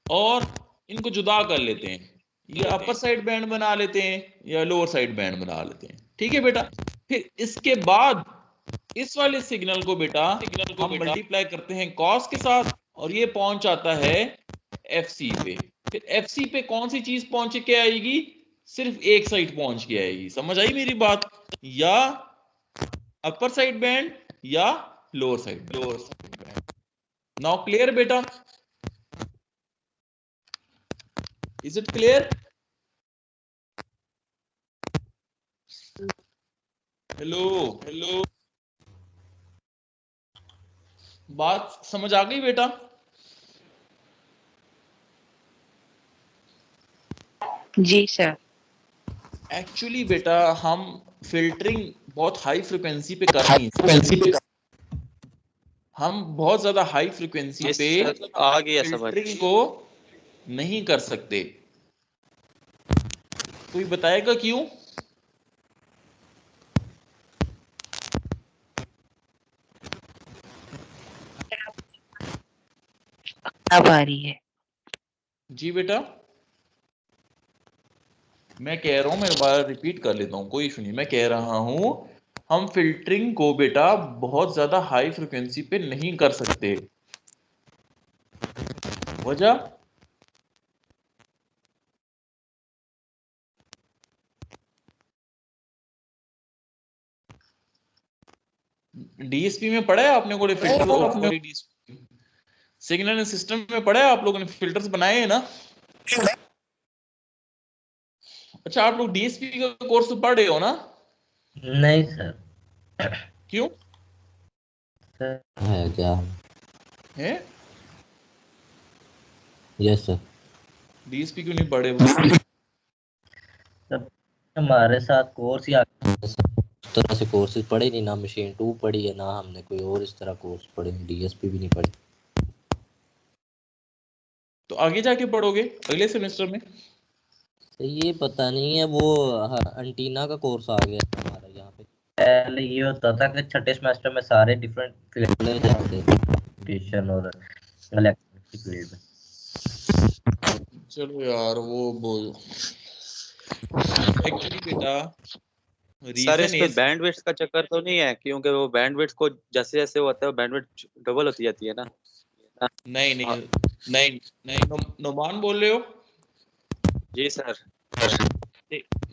और इनको जुदा कर लेते हैं, ये अपर साइड बैंड बना लेते हैं या लोअर साइड बैंड बना लेते हैं। ठीक है बेटा, फिर इसके बाद इस वाले सिग्नल को बेटा हम मल्टीप्लाई करते हैं कॉस के साथ और ये पहुंच आता है एफसी पे। फिर एफसी पे कौन सी चीज पहुंच के आएगी, सिर्फ एक साइड पहुंच के आएगी। समझ आई मेरी बात, या अपर साइड बैंड या lower side band. Now clear बेटा, is it clear? Hello hello, बात समझ आ गई बेटा? जी सर। एक्चुअली बेटा हम फिल्टरिंग बहुत हाई फ्रिक्वेंसी पे कर नहीं है, हम बहुत ज्यादा हाई फ्रिक्वेंसी Yes, पे sir, आ गया समझ। फिल्टरिंग को नहीं कर सकते। कोई बताएगा क्यों? अब आ रही है। जी बेटा, मैं कह रहा हूं, मैं बार रिपीट कर लेता हूं, कोई इशू नहीं। मैं कह रहा हूं हम फिल्टरिंग को बेटा बहुत ज्यादा हाई फ्रिक्वेंसी पे नहीं कर सकते। वजह, डीएसपी में पढ़ा है आपने को फिल्टर, सिग्नल एंड सिस्टम में पढ़ा है आप लोगों ने, फिल्टर्स बनाए हैं ना? अच्छा, आप लोग डीएसपी का कोर्स तो पढ़ रहे हो ना? नहीं सर। क्यों है क्या? है? Yes sir. डीएसपी क्यों नहीं पढ़े वो? हमारे साथ कोर्स ही उस तरह से कोर्सेज पढ़े नहीं ना, मशीन 2 पढ़ी है ना हमने कोई और इस तरह कोर्स पढ़े, डीएसपी भी नहीं पढ़ी। तो आगे जाके पढ़ोगे अगले सेमेस्टर में? तो ये पता नहीं है, वो एंटीना का कोर्स आ गया हमारा यहाँ पे। पहले ये होता था कि छठे सेमेस्टर में सारे डिफरेंट फील्ड में जाते थे, कंप्यूटेशन और इलेक्ट्रिक फील्ड में। चलो यार, वो एक्चुअली बेटा सर रीजन इसमें इज, बैंडविड्थ का चक्कर तो नहीं है, क्योंकि वो बैंडविड्थ को जैसे जैसे होता है बैंडविड्थ डबल होती जाती है ना? नहीं नहीं नहीं नहीं, नुमान बोल रहे हो? जी सर।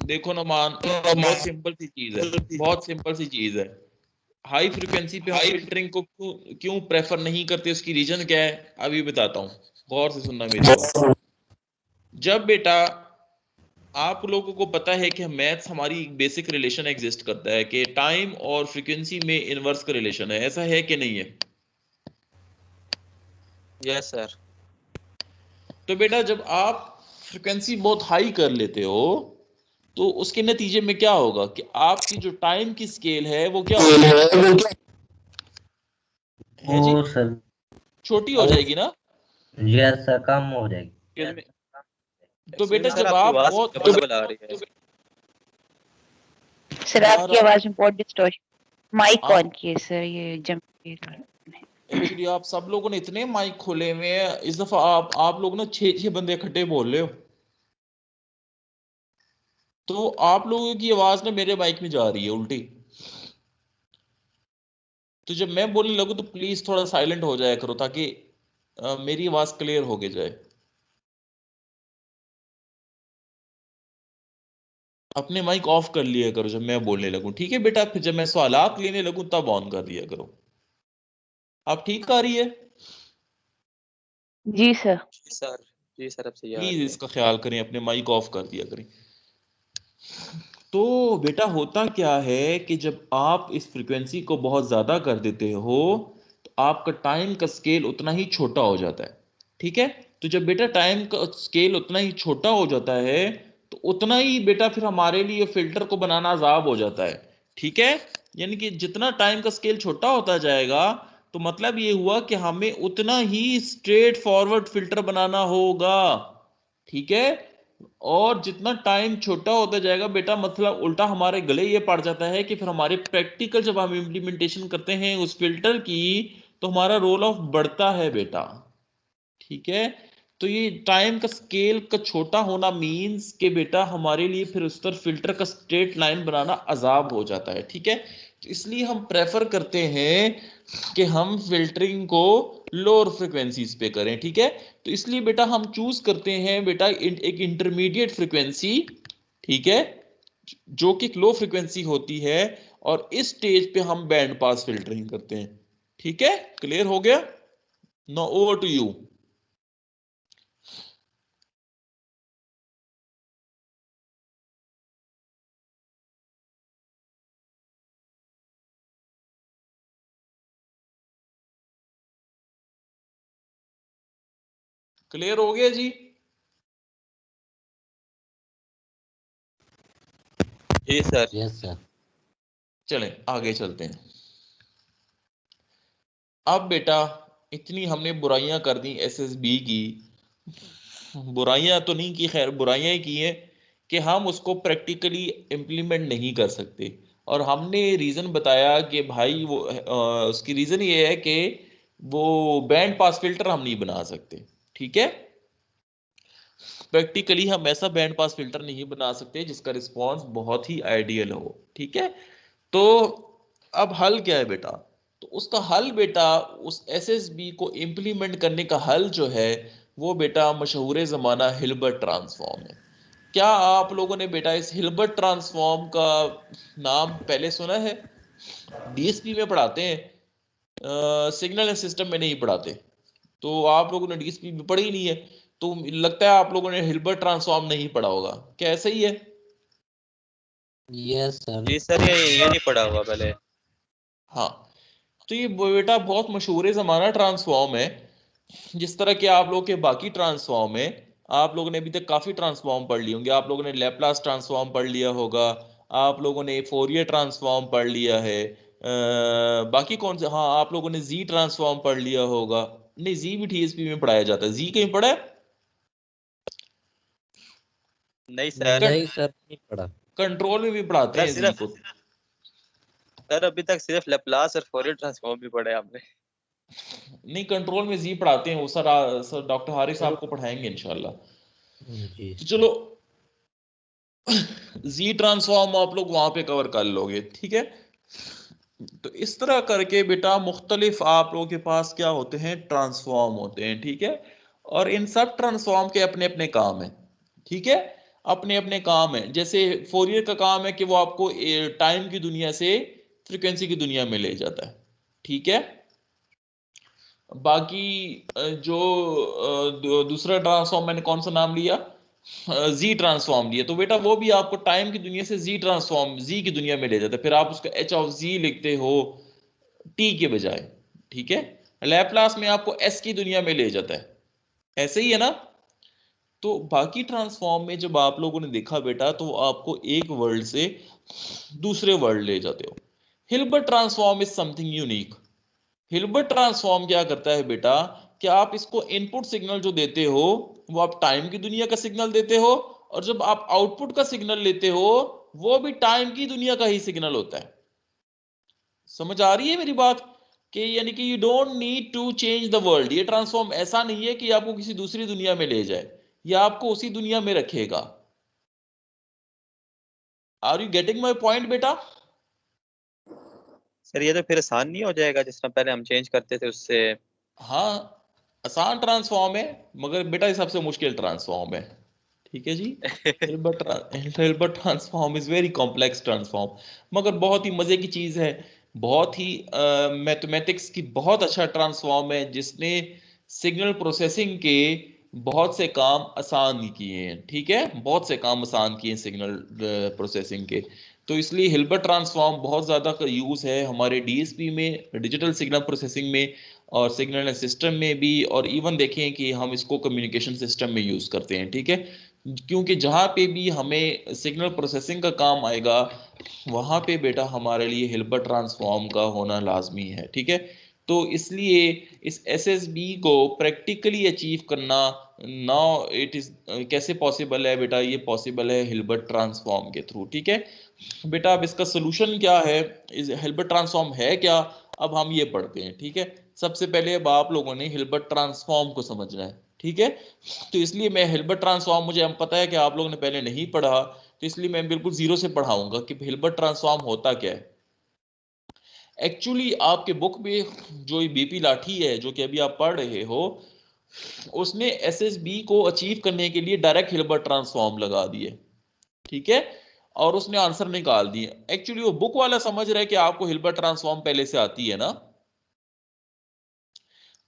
देखो नुमान, बहुत सिंपल सी चीज है, बहुत सिंपल सी चीज है। हाई फ्रिक्वेंसी पे हम फिल्टरिंग को क्यों क्यों प्रेफर नहीं करते, उसकी रीजन क्या है अभी बताता हूँ, गौर से सुनना मेरी बात। जब बेटा आप लोगों को पता है कि मैथ्स हमारी बेसिक रिलेशन एग्जिस्ट करता है कि टाइम और फ्रीक्वेंसी में इनवर्स का रिलेशन है, ऐसा है कि नहीं है? Yes sir. तो बेटा जब आप फ्रीक्वेंसी बहुत हाई कर लेते हो तो उसके नतीजे में क्या होगा कि आपकी जो टाइम की स्केल है वो क्या होगी, है जी, सर छोटी हो जाएगी ना? यस सर, कम हो जाएगी। तो बेटा सर जब आपकी आप आवाज बहुत डबल डबल आ रही है। सर आपकी आवाज में बहुत डिस्टॉर्शन। माइक ऑन किए सर, ये जम एक्चुअली आप सब लोगों ने इतने माइक खोले हुए हैं, इस दफा आप लोग ना 6 बंदे इकट्ठे बोल रहे हो, तो आप लोगों की आवाज ना मेरे माइक में जा रही है उल्टी। तो जब मैं बोलने लगूं तो प्लीज थोड़ा साइलेंट हो जाया करो ताकि मेरी आवाज क्लियर हो के जाए। अपने माइक ऑफ कर लिया करो जब मैं बोलने लगूं, ठीक है बेटा? फिर जब मैं सवालात लेने लगूं तब ऑन कर दिया करो। आप ठीक आ रही है? जी सर। सर जी सर, अब सही आ प्लीज रही है। इसका ख्याल करें, अपने माइक ऑफ कर दिया करें। तो बेटा होता क्या है कि जब आप इस फ्रीक्वेंसी को बहुत ज़्यादा कर देते हो तो आपका टाइम का स्केल उतना ही छोटा हो जाता है। ठीक है, तो जब बेटा टाइम का स्केल उतना ही छोटा हो जाता है तो उतना ही बेटा फिर हमारे लिए फिल्टर को बनाना अजाब हो जाता है। ठीक है, यानी कि जितना टाइम का स्केल छोटा होता जाएगा तो मतलब ये हुआ कि हमें उतना ही स्ट्रेट फॉरवर्ड फिल्टर बनाना होगा, ठीक है। और जितना टाइम छोटा होता जाएगा बेटा, मतलब उल्टा हमारे गले ये पड़ जाता है कि फिर हमारे प्रैक्टिकल जब हम इम्प्लीमेंटेशन करते हैं उस फिल्टर की, तो हमारा रोल ऑफ बढ़ता है बेटा, ठीक है। तो ये टाइम का स्केल का छोटा होना मींस कि बेटा हमारे लिए फिर उस तरह फिल्टर का स्ट्रेट लाइन बनाना अजाब हो जाता है, ठीक है। तो इसलिए हम प्रेफर करते हैं कि हम फिल्टरिंग को लोअर फ्रिक्वेंसीज पे करें, ठीक है। तो इसलिए बेटा हम चूज करते हैं बेटा एक इंटरमीडिएट फ्रिक्वेंसी, ठीक है, जो कि लो फ्रिक्वेंसी होती है, और इस स्टेज पे हम बैंड पास फिल्टरिंग करते हैं, ठीक है। क्लियर हो गया? No over to you. Clear हो गया जी? जी सर। Yes sir. चलें आगे चलते हैं। अब बेटा इतनी हमने बुराइयां कर दी एसएसबी की, बुराइयां तो नहीं की, खैर बुराइयां ही की हैं कि हम उसको प्रैक्टिकली इम्प्लीमेंट नहीं कर सकते। और हमने रीज़न बताया कि भाई वो उसकी रीज़न ये है कि वो बैंड पास फिल्टर हम नहीं बना सकते, ठीक है। प्रैक्टिकली हम ऐसा बैंड पास फिल्टर नहीं बना सकते जिसका रिस्पॉन्स बहुत ही आइडियल हो, ठीक है। तो अब हल क्या है बेटा? तो उसका हल बेटा, उस एसएसबी को इम्प्लीमेंट करने का हल जो है वो बेटा मशहूर ज़माना हिल्बर्ट ट्रांसफॉर्म है। क्या आप लोगों ने बेटा इस हिल्बर्ट ट्रांसफॉर्म का नाम पहले सुना है? डीएसपी में पढ़ाते हैं, सिग्नल एंड सिस्टम में नहीं पढ़ाते। तो आप लोगों ने डीएसपी में पढ़ी नहीं है, तो लगता है आप लोगों ने हिल्बर्ट ट्रांसफॉर्म नहीं पढ़ा होगा, क्या ऐसा ही है? Yes sir. जी सर, ये नहीं पढ़ा हुआ पहले। हाँ, तो ये बेटा बहुत मशहूर ज़माना ट्रांसफॉर्म है। जिस तरह के आप लोग के बाकी ट्रांसफॉर्म है, आप लोगों ने अभी तक काफ़ी ट्रांसफॉर्म पढ़ लिए होंगे। आप लोगों ने लैपलास ट्रांसफॉर्म पढ़ लिया होगा, आप लोगों ने फोरियर ट्रांसफॉर्म पढ़ लिया है, बाकी कौन से, हाँ आप लोगों ने जी ट्रांसफॉर्म पढ़ लिया होगा। नहीं, जी भी टीएसपी में पढ़ाया जाता है, जी कहीं पढ़ा है? नहीं सर। नहीं सर, नहीं पढ़ा। कंट्रोल में भी पढ़ाते सर हैं जी सिर्फ को। सर अभी तक सिर्फ लैपलास और फोरियर ट्रांसफॉर्म भी पढ़े आपने। नहीं, कंट्रोल में जी पढ़ाते हैं वो सर, सर डॉक्टर हारिस आपको पढ़ाएंगे इंशाल्लाह। जी। तो चलो जी ट्रांसफॉर्म आप लोग वहां पे कवर कर लोगे, ठीक है। तो इस तरह करके बेटा मुख्तलिफ आप लोगों के पास क्या होते हैं, ट्रांसफॉर्म होते हैं, ठीक है। और इन सब ट्रांसफॉर्म के अपने अपने काम हैं, ठीक है, अपने अपने काम हैं। जैसे फोरियर का काम है कि वो आपको टाइम की दुनिया से फ्रीक्वेंसी की दुनिया में ले जाता है, ठीक है। बाकी जो दूसरा ट्रांसफॉर्म मैंने कौन सा नाम लिया, जी ट्रांसफॉर्म लिया, तो बेटा वो भी आपको टाइम की दुनिया से जी ट्रांसफॉर्म, जी की दुनिया में ले जाता है। फिर आप उसको एच ऑफ जी लिखते हो टी के बजाय, ठीक है। लैपलास में आपको एस की दुनिया में ले जाता है, ऐसे ही है ना। तो बाकी ट्रांसफॉर्म में जब आप लोगों ने देखा बेटा, तो आपको एक वर्ल्ड से दूसरे वर्ल्ड ले जाते हो। Hilbert transform is something unique. Hilbert transform क्या करता है बेटा, कि आप इसको इनपुट सिग्नल जो देते हो वो आप टाइम की दुनिया का सिग्नल देते हो, और जब आप आउटपुट का सिग्नल लेते हो वो भी टाइम की दुनिया का ही सिग्नल होता है। समझ आ रही है मेरी बात? कि यानी कि you don't need to change the world. ये ट्रांसफॉर्म ऐसा नहीं है कि आपको किसी दूसरी दुनिया में ले जाए, या आपको उसी दुनिया में रखेगा। Are you getting my point बेटा? सर ये तो फिर आसान नहीं हो जाएगा जिस तरह पहले हम चेंज करते थे उससे? हाँ, आसान ट्रांसफॉर्म है, मगर बेटा ये सबसे मुश्किल ट्रांसफॉर्म है, ठीक है जी। Hilbert transform is very complex transform, मगर बहुत ही मजे की चीज है। बहुत ही मैथमेटिक्स की बहुत अच्छा ट्रांसफॉर्म है, जिसने सिग्नल प्रोसेसिंग के बहुत से काम आसान किए हैं, ठीक है, बहुत से काम आसान किए हैं सिग्नल प्रोसेसिंग के। तो इसलिए हिल्बर्ट ट्रांसफॉर्म बहुत ज़्यादा यूज़ है हमारे डीएसपी में, डिजिटल सिग्नल प्रोसेसिंग में, और सिग्नल सिस्टम में भी, और इवन देखें कि हम इसको कम्युनिकेशन सिस्टम में यूज़ करते हैं, ठीक है। क्योंकि जहाँ पे भी हमें सिग्नल प्रोसेसिंग का काम आएगा, वहाँ पे बेटा हमारे लिए हिल्बर्ट ट्रांसफॉर्म का होना लाजमी है, ठीक है। तो इसलिए इस SSB को प्रैक्टिकली अचीव करना नाउ इट इज कैसे पॉसिबल है बेटा, ये पॉसिबल है हिल्बर्ट ट्रांसफॉर्म के थ्रू। ठीक है बेटा, अब इसका सोल्यूशन क्या है, इस हिल्बर्ट ट्रांसफॉर्म है क्या, अब हम ये पढ़ते हैं। ठीक है, सबसे पहले अब आप लोगों ने हिल्बर्ट ट्रांसफॉर्म को समझना है। ठीक है, तो इसलिए मैं हिल्बर्ट ट्रांसफॉर्म, मुझे हम पता है कि आप लोगों ने पहले नहीं पढ़ा, तो इसलिए मैं बिल्कुल जीरो से पढ़ाऊंगा कि हिल्बर्ट ट्रांसफॉर्म होता क्या है। एक्चुअली आपके बुक में जो बीपी लाठी है जो कि अभी आप पढ़ रहे हो, उसने SSB को अचीव करने के लिए डायरेक्ट हिल्बर्ट ट्रांसफॉर्म लगा दिए। ठीक है, और उसने आंसर निकाल दिए। एक्चुअली वो बुक वाला समझ रहा है कि आपको हिल्बर्ट ट्रांसफॉर्म पहले से आती है ना,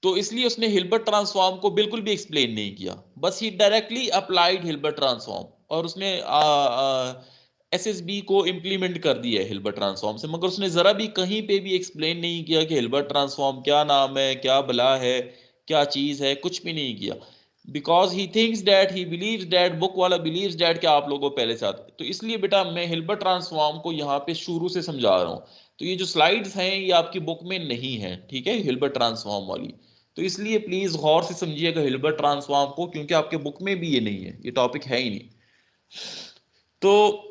तो इसलिए उसने हिल्बर्ट ट्रांसफॉर्म को बिल्कुल भी एक्सप्लेन नहीं किया, बस ही डायरेक्टली अप्लाइड हिल्बर्ट ट्रांसफॉर्म, और उसने SSB को इंप्लीमेंट कर दिया है हिल्बर्ट ट्रांसफॉर्म से, मगर उसने जरा भी कहीं पे भी एक्सप्लेन नहीं किया कि हिल्बर्ट ट्रांसफॉर्म क्या नाम है, क्या भला है, क्या चीज है, कुछ भी नहीं किया। Because he thinks that, he believes that, book वाला बिलीव्स दैट कि आप लोगों को पहले से आता है। तो इसलिए बेटा मैं हिल्बर्ट ट्रांसफॉर्म को यहाँ पे शुरू से समझा रहा हूँ। तो ये जो स्लाइड्स हैं ये आपकी बुक में नहीं है, ठीक है, हिल्बर्ट ट्रांसफॉर्म वाली। तो इसलिए प्लीज गौर से समझिएगा हिल्बर्ट ट्रांसफॉर्म को, क्योंकि आपके बुक में भी ये नहीं है, ये टॉपिक है ही नहीं। तो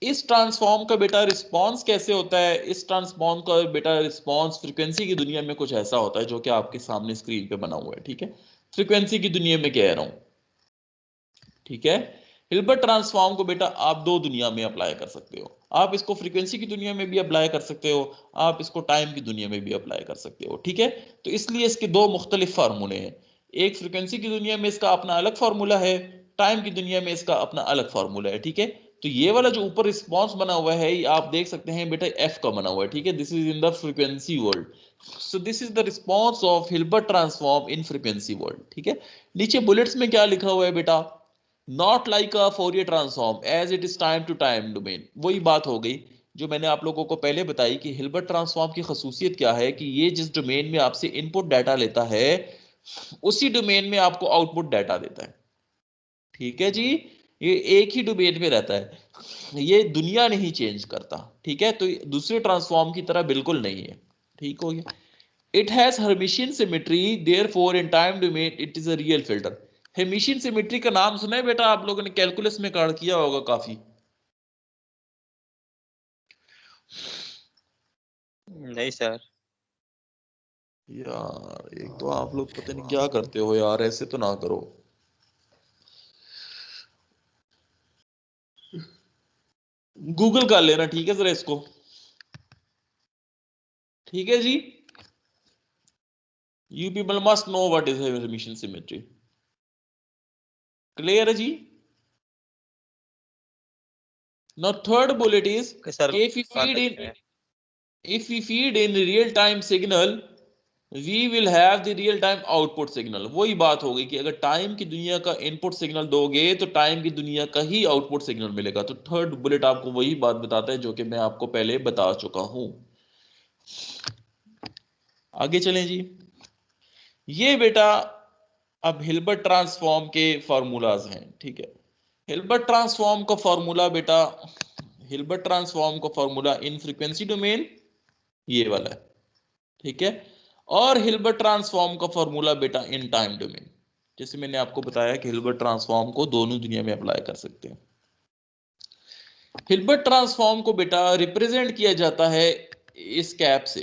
इस ट्रांसफॉर्म का बेटा रिस्पांस कैसे होता है, इस ट्रांसफॉर्म का बेटा रिस्पांस फ्रीक्वेंसी की दुनिया में कुछ ऐसा होता है जो कि आपके सामने स्क्रीन पे बना हुआ है। ठीक है, फ्रीक्वेंसी की दुनिया में कह रहा हूं। ठीक है, हिल्बर्ट ट्रांसफॉर्म को बेटा आप दो दुनिया में अप्लाई कर सकते हो। आप इसको फ्रीक्वेंसी की दुनिया में भी अप्लाई कर सकते हो, आप इसको टाइम की दुनिया में भी अप्लाई कर सकते हो। ठीक है, तो इसलिए इसके दो मुख्तलिफ फार्मूले हैं। एक फ्रीक्वेंसी की दुनिया में इसका अपना अलग फार्मूला है, टाइम की दुनिया में इसका अपना अलग फार्मूला है। ठीक है, तो ये वाला जो ऊपर रिस्पॉन्स बना हुआ है ये आप देख सकते हैं बेटा F का बना हुआ है। ठीक है, this is in the frequency world, so this is the response of Hilbert transform in frequency world. ठीक है, नीचे बुलेट्स में क्या लिखा हुआ है बेटा, not like a Fourier transform as it is time to time domain. वही बात हो गई जो मैंने आप लोगों को पहले बताई कि हिल्बर्ट ट्रांसफॉर्म की खसूसियत क्या है कि ये जिस डोमेन में आपसे इनपुट डाटा लेता है उसी डोमेन में आपको आउटपुट डाटा देता है। ठीक है जी, ये एक ही डोमेन में रहता है, ये दुनिया नहीं चेंज करता। ठीक है, तो दूसरे ट्रांसफॉर्म की तरह बिल्कुल नहीं है। ठीक हो गया, it has Hermitian symmetry, therefore in time domain it is a real filter. Hermitian symmetry का नाम सुना है बेटा आप लोगों ने, कैलकुलस में कार्ड किया होगा काफी। नहीं सर। यार एक तो आप लोग पता नहीं क्या करते हो यार, ऐसे तो ना करो। गूगल कर लेना, ठीक है जरा इसको। ठीक है जी, you people must know what is Hermitian symmetry. Clear है जी। Now third bullet is sir if we feed in real time signal we will have the real time output signal। वही बात हो गई कि अगर टाइम की दुनिया का इनपुट सिग्नल दोगे तो टाइम की दुनिया का ही आउटपुट सिग्नल मिलेगा। तो थर्ड बुलेट आपको वही बात बताता है जो कि मैं आपको पहले बता चुका हूं। आगे चलें जी, ये बेटा अब हिल्बर्ट ट्रांसफॉर्म के फॉर्मूलाज हैं। ठीक है, हिल्बर्ट ट्रांसफॉर्म का फॉर्मूला बेटा, हिल्बर्ट ट्रांसफॉर्म का फॉर्मूला इन फ्रीक्वेंसी डोमेन ये वाला है। ठीक है, और हिल्बर्ट ट्रांसफॉर्म का फॉर्मूला बेटा इन टाइम डोमेन, जैसे मैंने आपको बताया कि हिल्बर्ट ट्रांसफॉर्म को दोनों दुनिया में अप्लाई कर सकते हैं। हिल्बर्ट ट्रांसफॉर्म को बेटा रिप्रेजेंट किया जाता है इस कैप से,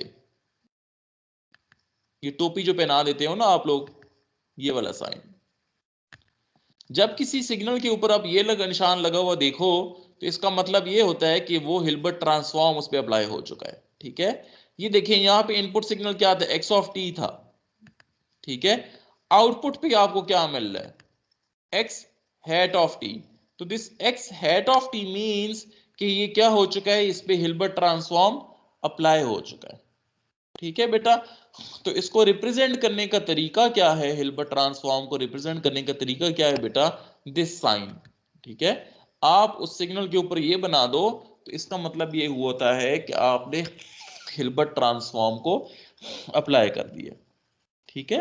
ये टोपी जो पहना देते हो ना आप लोग, ये वाला साइन। जब किसी सिग्नल के ऊपर आप ये निशान लगा हुआ देखो तो इसका मतलब ये होता है कि वो हिल्बर्ट ट्रांसफॉर्म उस पर अप्लाई हो चुका है। ठीक है, ये देखिए यहाँ पे इनपुट सिग्नल क्या था, x ऑफ t था। ठीक है, आउटपुट पे आपको क्या मिल रहा है, x हैट ऑफ t। तो this x hat off t means कि ये क्या हो चुका है, इस पे हिल्बर्ट ट्रांसफॉर्म अप्लाई हो चुका है। ठीक है बेटा, तो इसको रिप्रेजेंट करने का तरीका क्या है, हिल्बर्ट ट्रांसफॉर्म को रिप्रेजेंट करने का तरीका क्या है बेटा, दिस साइन। ठीक है, आप उस सिग्नल के ऊपर ये बना दो तो इसका मतलब ये होता है कि आपने हिल्बर्ट ट्रांसफॉर्म को अप्लाई कर दिया। ठीक है,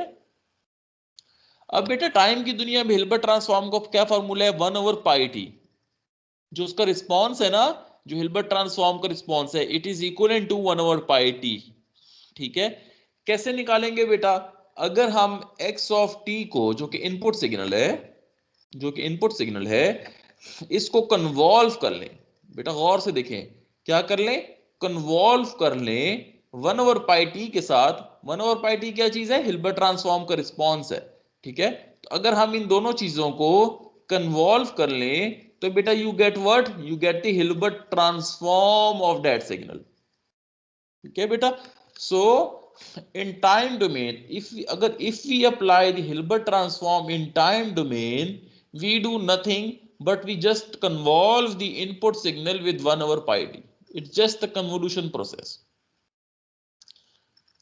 अब बेटा टाइम की दुनिया में हिल्बर्ट ट्रांसफॉर्म को क्या फॉर्मूला है, 1/πt। जो उसका रिस्पॉन्स है ना, जो हिल्बर्ट ट्रांसफॉर्म का रिस्पॉन्स है, it is equal to 1/πt। ठीक है, कैसे निकालेंगे बेटा? अगर हम x ऑफ t को, जो कि इनपुट सिग्नल है, इसको कन्वॉल्व कर लें। बेटा गौर से देखें, क्या कर लें? कन्वॉल्व कर लें 1/πt के साथ। 1/πt क्या चीज है? हिल्बर्ट ट्रांसफॉर्म का रिस्पॉन्स है, ठीक है। तो अगर हम इन दोनों चीजों को कन्वॉल्व कर लें तो बेटा you get what? You get the Hilbert transform of that signal, ठीक है बेटा। सो in time domain, if we apply the Hilbert transform in time domain, we do nothing but we just convolve the input signal with 1/πt. It's just a convolution process.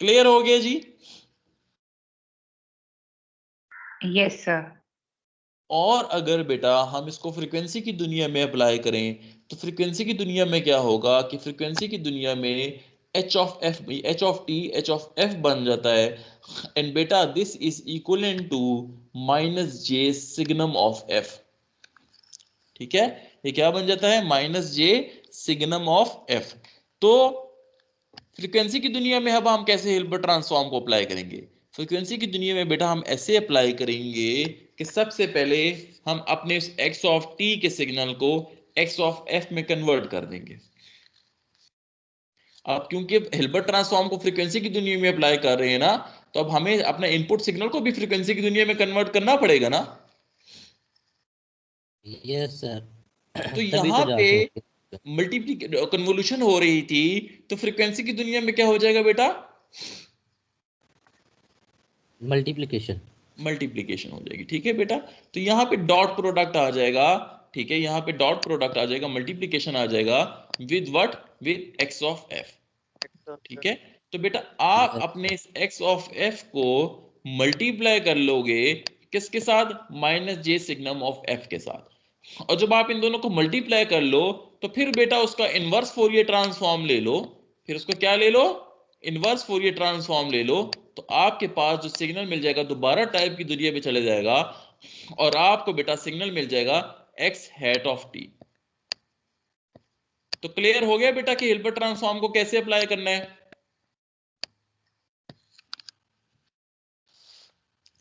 Clear हो गया जी? Yes sir. और अगर बेटा हम इसको frequency की दुनिया में अप्लाई करें तो फ्रीक्वेंसी की दुनिया में क्या होगा कि फ्रीक्वेंसी की दुनिया में h of f बन जाता है। एंड बेटा this is equivalent to -j signum of f, ठीक है। ये क्या बन जाता है? -j signum of f। तो फ्रीक्वेंसी की दुनिया में अब हम कैसे हिल्बर्ट ट्रांसफॉर्म को अप्लाई करेंगे? फ्रीक्वेंसी की दुनिया में बेटा हम ऐसे अप्लाई करेंगे कि सबसे पहले हम अपने x ऑफ t के सिग्नल को x ऑफ f में कन्वर्ट कर देंगे। अब क्योंकि हिल्बर्ट ट्रांसफॉर्म को फ्रीक्वेंसी की दुनिया में अप्लाई कर रहे हैं ना, तो अब हमें अपना इनपुट सिग्नल को भी फ्रीक्वेंसी की दुनिया में कन्वर्ट करना पड़ेगा ना। Yes sir. तो तभी यहाँ तो पे जाके कन्वोल्यूशन हो रही थी, तो फ्रीक्वेंसी की दुनिया में क्या हो जाएगा बेटा? मल्टीप्लिकेशन हो जाएगी, ठीक है बेटा। तो यहाँ पे डॉट प्रोडक्ट आ जाएगा, ठीक है। यहाँ पे डॉट प्रोडक्ट आ जाएगा, मल्टीप्लिकेशन आ जाएगा with what? With x of f, ठीक है। तो बेटा आप अपने इस x ऑफ f को मल्टीप्लाई कर लोगे किसके साथ? -j सिग्नम ऑफ f के साथ। और जब आप इन दोनों को मल्टीप्लाई कर लो तो फिर बेटा उसका इनवर्स फोरियर ट्रांसफॉर्म ले लो। फिर उसको क्या ले लो? इनवर्स फोरियर ट्रांसफॉर्म ले लो। तो आपके पास जो सिग्नल मिल जाएगा दोबारा टाइप की दुनिया में चले जाएगा और आपको बेटा सिग्नल मिल जाएगा x hat of t। तो क्लियर हो गया बेटा कि हिल्बर्ट ट्रांसफॉर्म को कैसे अप्लाई करना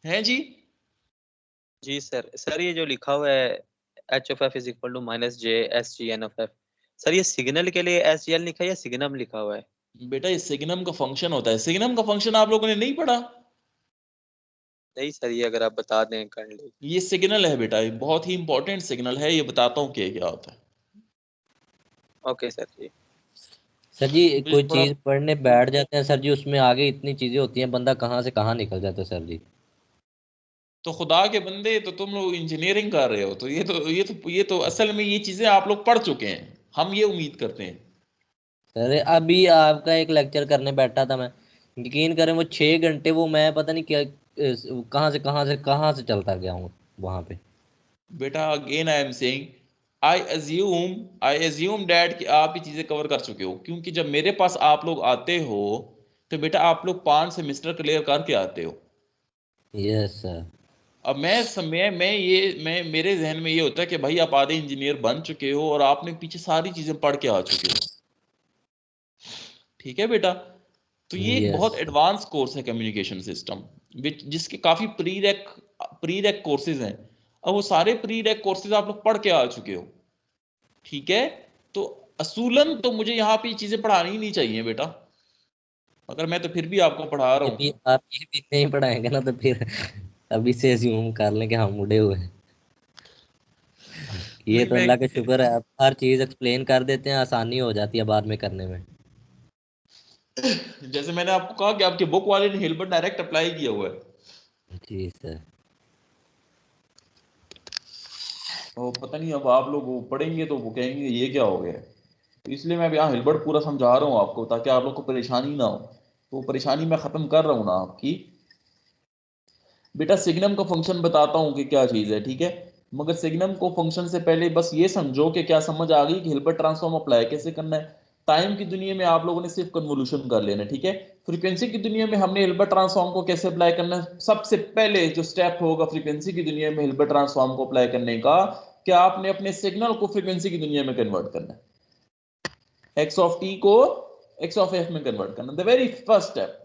है जी? जी सर ये जो लिखा हुआ है h of f is equal to -j sgn of f, sir ये सिग्नल के लिए sgn लिखा है या सिग्नम लिखा हुआ है? बेटा ये सिग्नम का फंक्शन होता है। सिग्नम का फंक्शन आप लोगों ने नहीं पढ़ा? नहीं सर, ये अगर आप बता दें कर ले। ये सिग्नल है बेटा, ये बहुत ही इंपॉर्टेंट सिग्नल है। ये बताता हूँ क्या होता है। ओके सर जी। सर जी तो कोई थोड़ा चीज पढ़ने बैठ जाते हैं सर जी, उसमें आगे इतनी चीजें होती हैं, बंदा कहाँ से कहाँ निकल जाता है सर जी। तो खुदा के बंदे, तो तुम लोग इंजीनियरिंग कर रहे हो, तो ये तो असल में ये चीजें आप लोग पढ़ चुके हैं, हम ये उम्मीद करते हैं। सर अभी आपका एक लेक्चर करने बैठा था मैं, यकीन करें वो 6 घंटे वो मैं पता नहीं क्या कहाँ से चलता गया हूँ वहां पे। बेटा again I am saying, I assume that कि आप ये चीजें कवर कर चुके हो, क्योंकि जब मेरे पास आप लोग आते हो तो बेटा आप लोग 5 सेमेस्टर क्लियर करके आते हो। Yes sir. अब मैं मेरे जहन में ये होता है कि भाई आप आधे इंजीनियर बन चुके हो और आपने पीछे सारी चीजें पढ़ के आ चुके हो, ठीक है बेटा। तो ये एक बहुत एडवांस कोर्स है कम्युनिकेशन सिस्टम, जिसके काफी प्री-रेक कोर्सेज हैं। अब वो सारे प्री-रेक कोर्सेज आप लोग पढ़ के आ चुके हो, ठीक है। तो असूलन तो मुझे यहाँ पे ये चीजें पढ़ानी ही नहीं चाहिए बेटा, मगर मैं तो फिर भी आपको पढ़ा रहा हूँ। आप ये भी नहीं पढ़ाएंगे ना तो फिर अभी से अज्यूम कर लें कि हम उड़े हुए हैं। ये तो अल्लाह का शुक्र है, आप हर चीज एक्सप्लेन कर देते हैं, आसानी हो जाती है बाद में करने में। जैसे मैंने आपको कहा कि आपके बुक वाले ने हिल्बर्ट डायरेक्ट अप्लाई किया हुआ है। जी सर। तो पता नहीं अब आप लोग वो पढ़ेंगे तो वो कहेंगे ये क्या हो गया, तो इसलिए मैं यहाँ हिल्बर्ट पूरा समझा रहा हूँ आपको, ताकि आप लोग को परेशानी ना हो। तो परेशानी मैं खत्म कर रहा हूँ ना आपकी। बेटा सिग्नम का फंक्शन बताता हूँ कि क्या चीज़ है, ठीक है। मगर सिग्नम को फंक्शन से पहले बस ये समझो कि क्या समझ आ गई कि हिल्बर्ट ट्रांसफॉर्म अप्लाई कैसे करना है। टाइम की दुनिया में आप लोगों ने सिर्फ कन्वोल्यूशन कर लेना, ठीक है। फ्रीक्वेंसी की दुनिया में हमने हिल्बर्ट ट्रांसफॉर्म को कैसे अप्लाई करना है? सबसे पहले जो स्टेप होगा फ्रीक्वेंसी की दुनिया में हिल्बर्ट ट्रांसफॉर्म को अप्लाई करने का, क्या आपने अपने सिग्नल को फ्रीक्वेंसी की दुनिया में कन्वर्ट करना है। x ऑफ t को x ऑफ f में कन्वर्ट करना, द वेरी फर्स्ट स्टेप।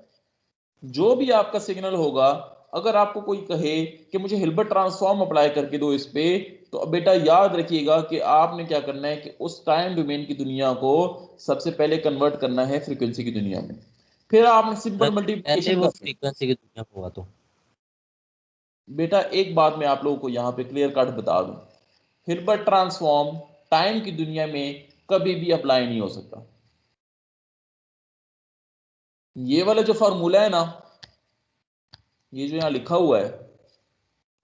जो भी आपका सिग्नल होगा, अगर आपको कोई कहे कि मुझे हिल्बर्ट ट्रांसफॉर्म अप्लाई करके दो इस पे, तो बेटा याद रखिएगा कि आपने क्या करना है कि उस टाइम डोमेन की दुनिया को सबसे पहले कन्वर्ट करना है फ्रीक्वेंसी की दुनिया में, फिर आपने सिंपल पहले मल्टीप्लिकेशन वो करनी है। फ्रीक्वेंसी की दुनिया में हुआ तो बेटा एक बात मैं आप लोगों को यहाँ पे क्लियर कट बता दूं, हिल्बर्ट ट्रांसफॉर्म टाइम की दुनिया में कभी भी अप्लाई नहीं हो सकता। ये वाला जो फॉर्मूला है ना, ये जो यहाँ लिखा हुआ है,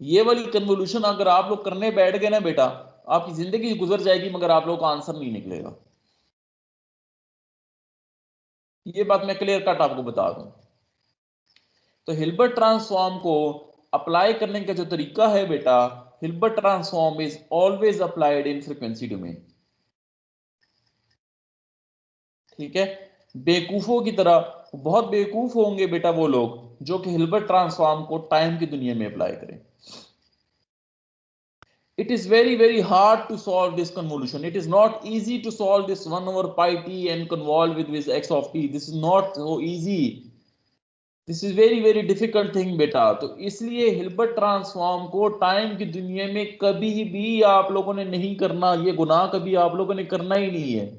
ये वाली कन्वोल्यूशन अगर आप लोग करने बैठ गए ना बेटा, आपकी जिंदगी गुजर जाएगी मगर आप लोगों का आंसर नहीं निकलेगा। ये बात मैं क्लियर कट आपको बता दूं। तो हिल्बर्ट ट्रांसफॉर्म को अप्लाई करने का जो तरीका है बेटा, Hilbert transform is always applied in frequency domain. ठीक है, बेवकूफों की तरह, बहुत बेवकूफ होंगे बेटा वो लोग जो कि हिल्बर्ट ट्रांसफॉर्म को टाइम की दुनिया में अप्लाई करें। It is very very hard to solve this convolution. It is not easy to solve this 1 over pi t and convolve with this x of t. This is not so easy. This is very difficult thing बेटा। तो इसलिए Hilbert transform को time की दुनिया में कभी भी आप लोगों ने नहीं करना, ये गुनाह कभी आप लोगों ने करना ही नहीं है।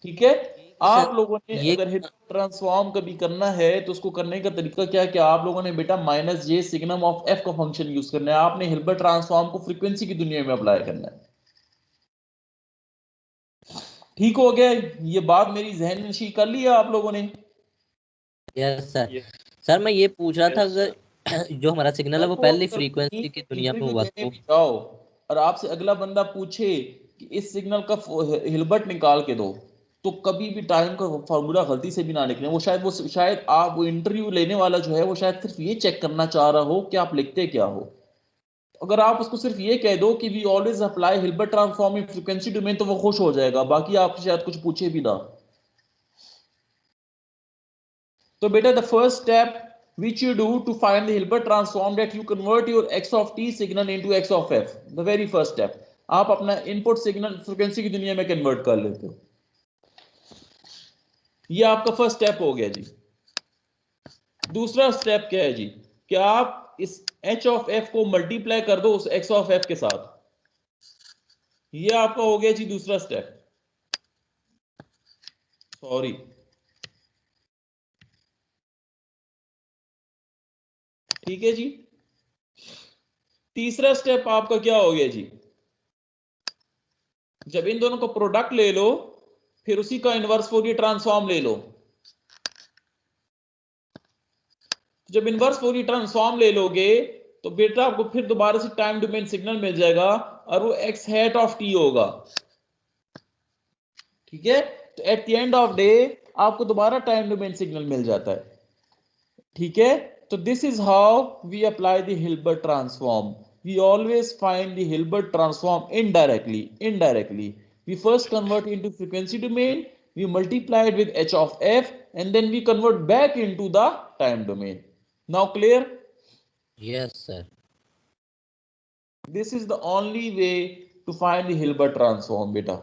ठीक है, आप लोगों ने अगर हिल्बर्ट ट्रांसफॉर्म कभी करना है तो उसको करने का तरीका क्या क्या, आप लोगों ने बेटा minus J signum of F का फंक्शन यूज करना है। आपने हिल्बर्ट ट्रांसफॉर्म को फ्रीक्वेंसी की दुनिया में अप्लाई करना है। ठीक हो गया, ये बात मेरी जहन नशी कर ली है आप लोगों ने? Yes sir. सर मैं ये पूछ रहा था, अगर जो हमारा सिग्नल है वो पहले फ्रीक्वेंसी की दुनिया में हुआ तो जाओ और आपसे अगला बंदा पूछे कि इस सिग्नल का हिल्बर्ट निकाल के दो, तो कभी भी टाइम का फार्मूला गलती से भी ना लिखने। वो शायद आप वो इंटरव्यू लेने वाला जो है वो शायद सिर्फ ये चेक करना चाह रहा हो कि आप लिखते क्या हो। अगर आप उसको सिर्फ ये कह दो कि we always apply Hilbert transform in frequency domain, तो वो खुश हो जाएगा, बाकी आप शायद कुछ पूछे भी ना। तो बेटा the first step which you do to find the Hilbert transform, that you convert your x of t signal into x of f. The very first step, आप अपना इनपुट सिग्नल फ्रीक्वेंसी की दुनिया में कन्वर्ट कर लेते हो। ये आपका फर्स्ट स्टेप हो गया जी। दूसरा स्टेप क्या है जी, कि आप इस h of f को मल्टीप्लाई कर दो उस x of f के साथ। ये आपका हो गया जी दूसरा स्टेप। सॉरी, ठीक है जी। तीसरा स्टेप आपका क्या हो गया जी, जब इन दोनों को प्रोडक्ट ले लो फिर उसी का इनवर्स फोरियर ट्रांसफॉर्म ले लो। जब इनवर्स फोरियर ट्रांसफॉर्म ले लोगे तो बेटा आपको फिर दोबारा से टाइम डोमेन सिग्नल मिल जाएगा और वो x hat of t होगा। ठीक है, तो eight the end of day आपको दोबारा टाइम डोमेन सिग्नल मिल जाता है। ठीक है, तो this is how we apply the Hilbert transform. We always find the Hilbert transform indirectly. We first convert into frequency domain, we multiply it with h of f, and then we convert back into the time domain. Now clear? Yes sir. This is the only way to find the Hilbert transform बेटा।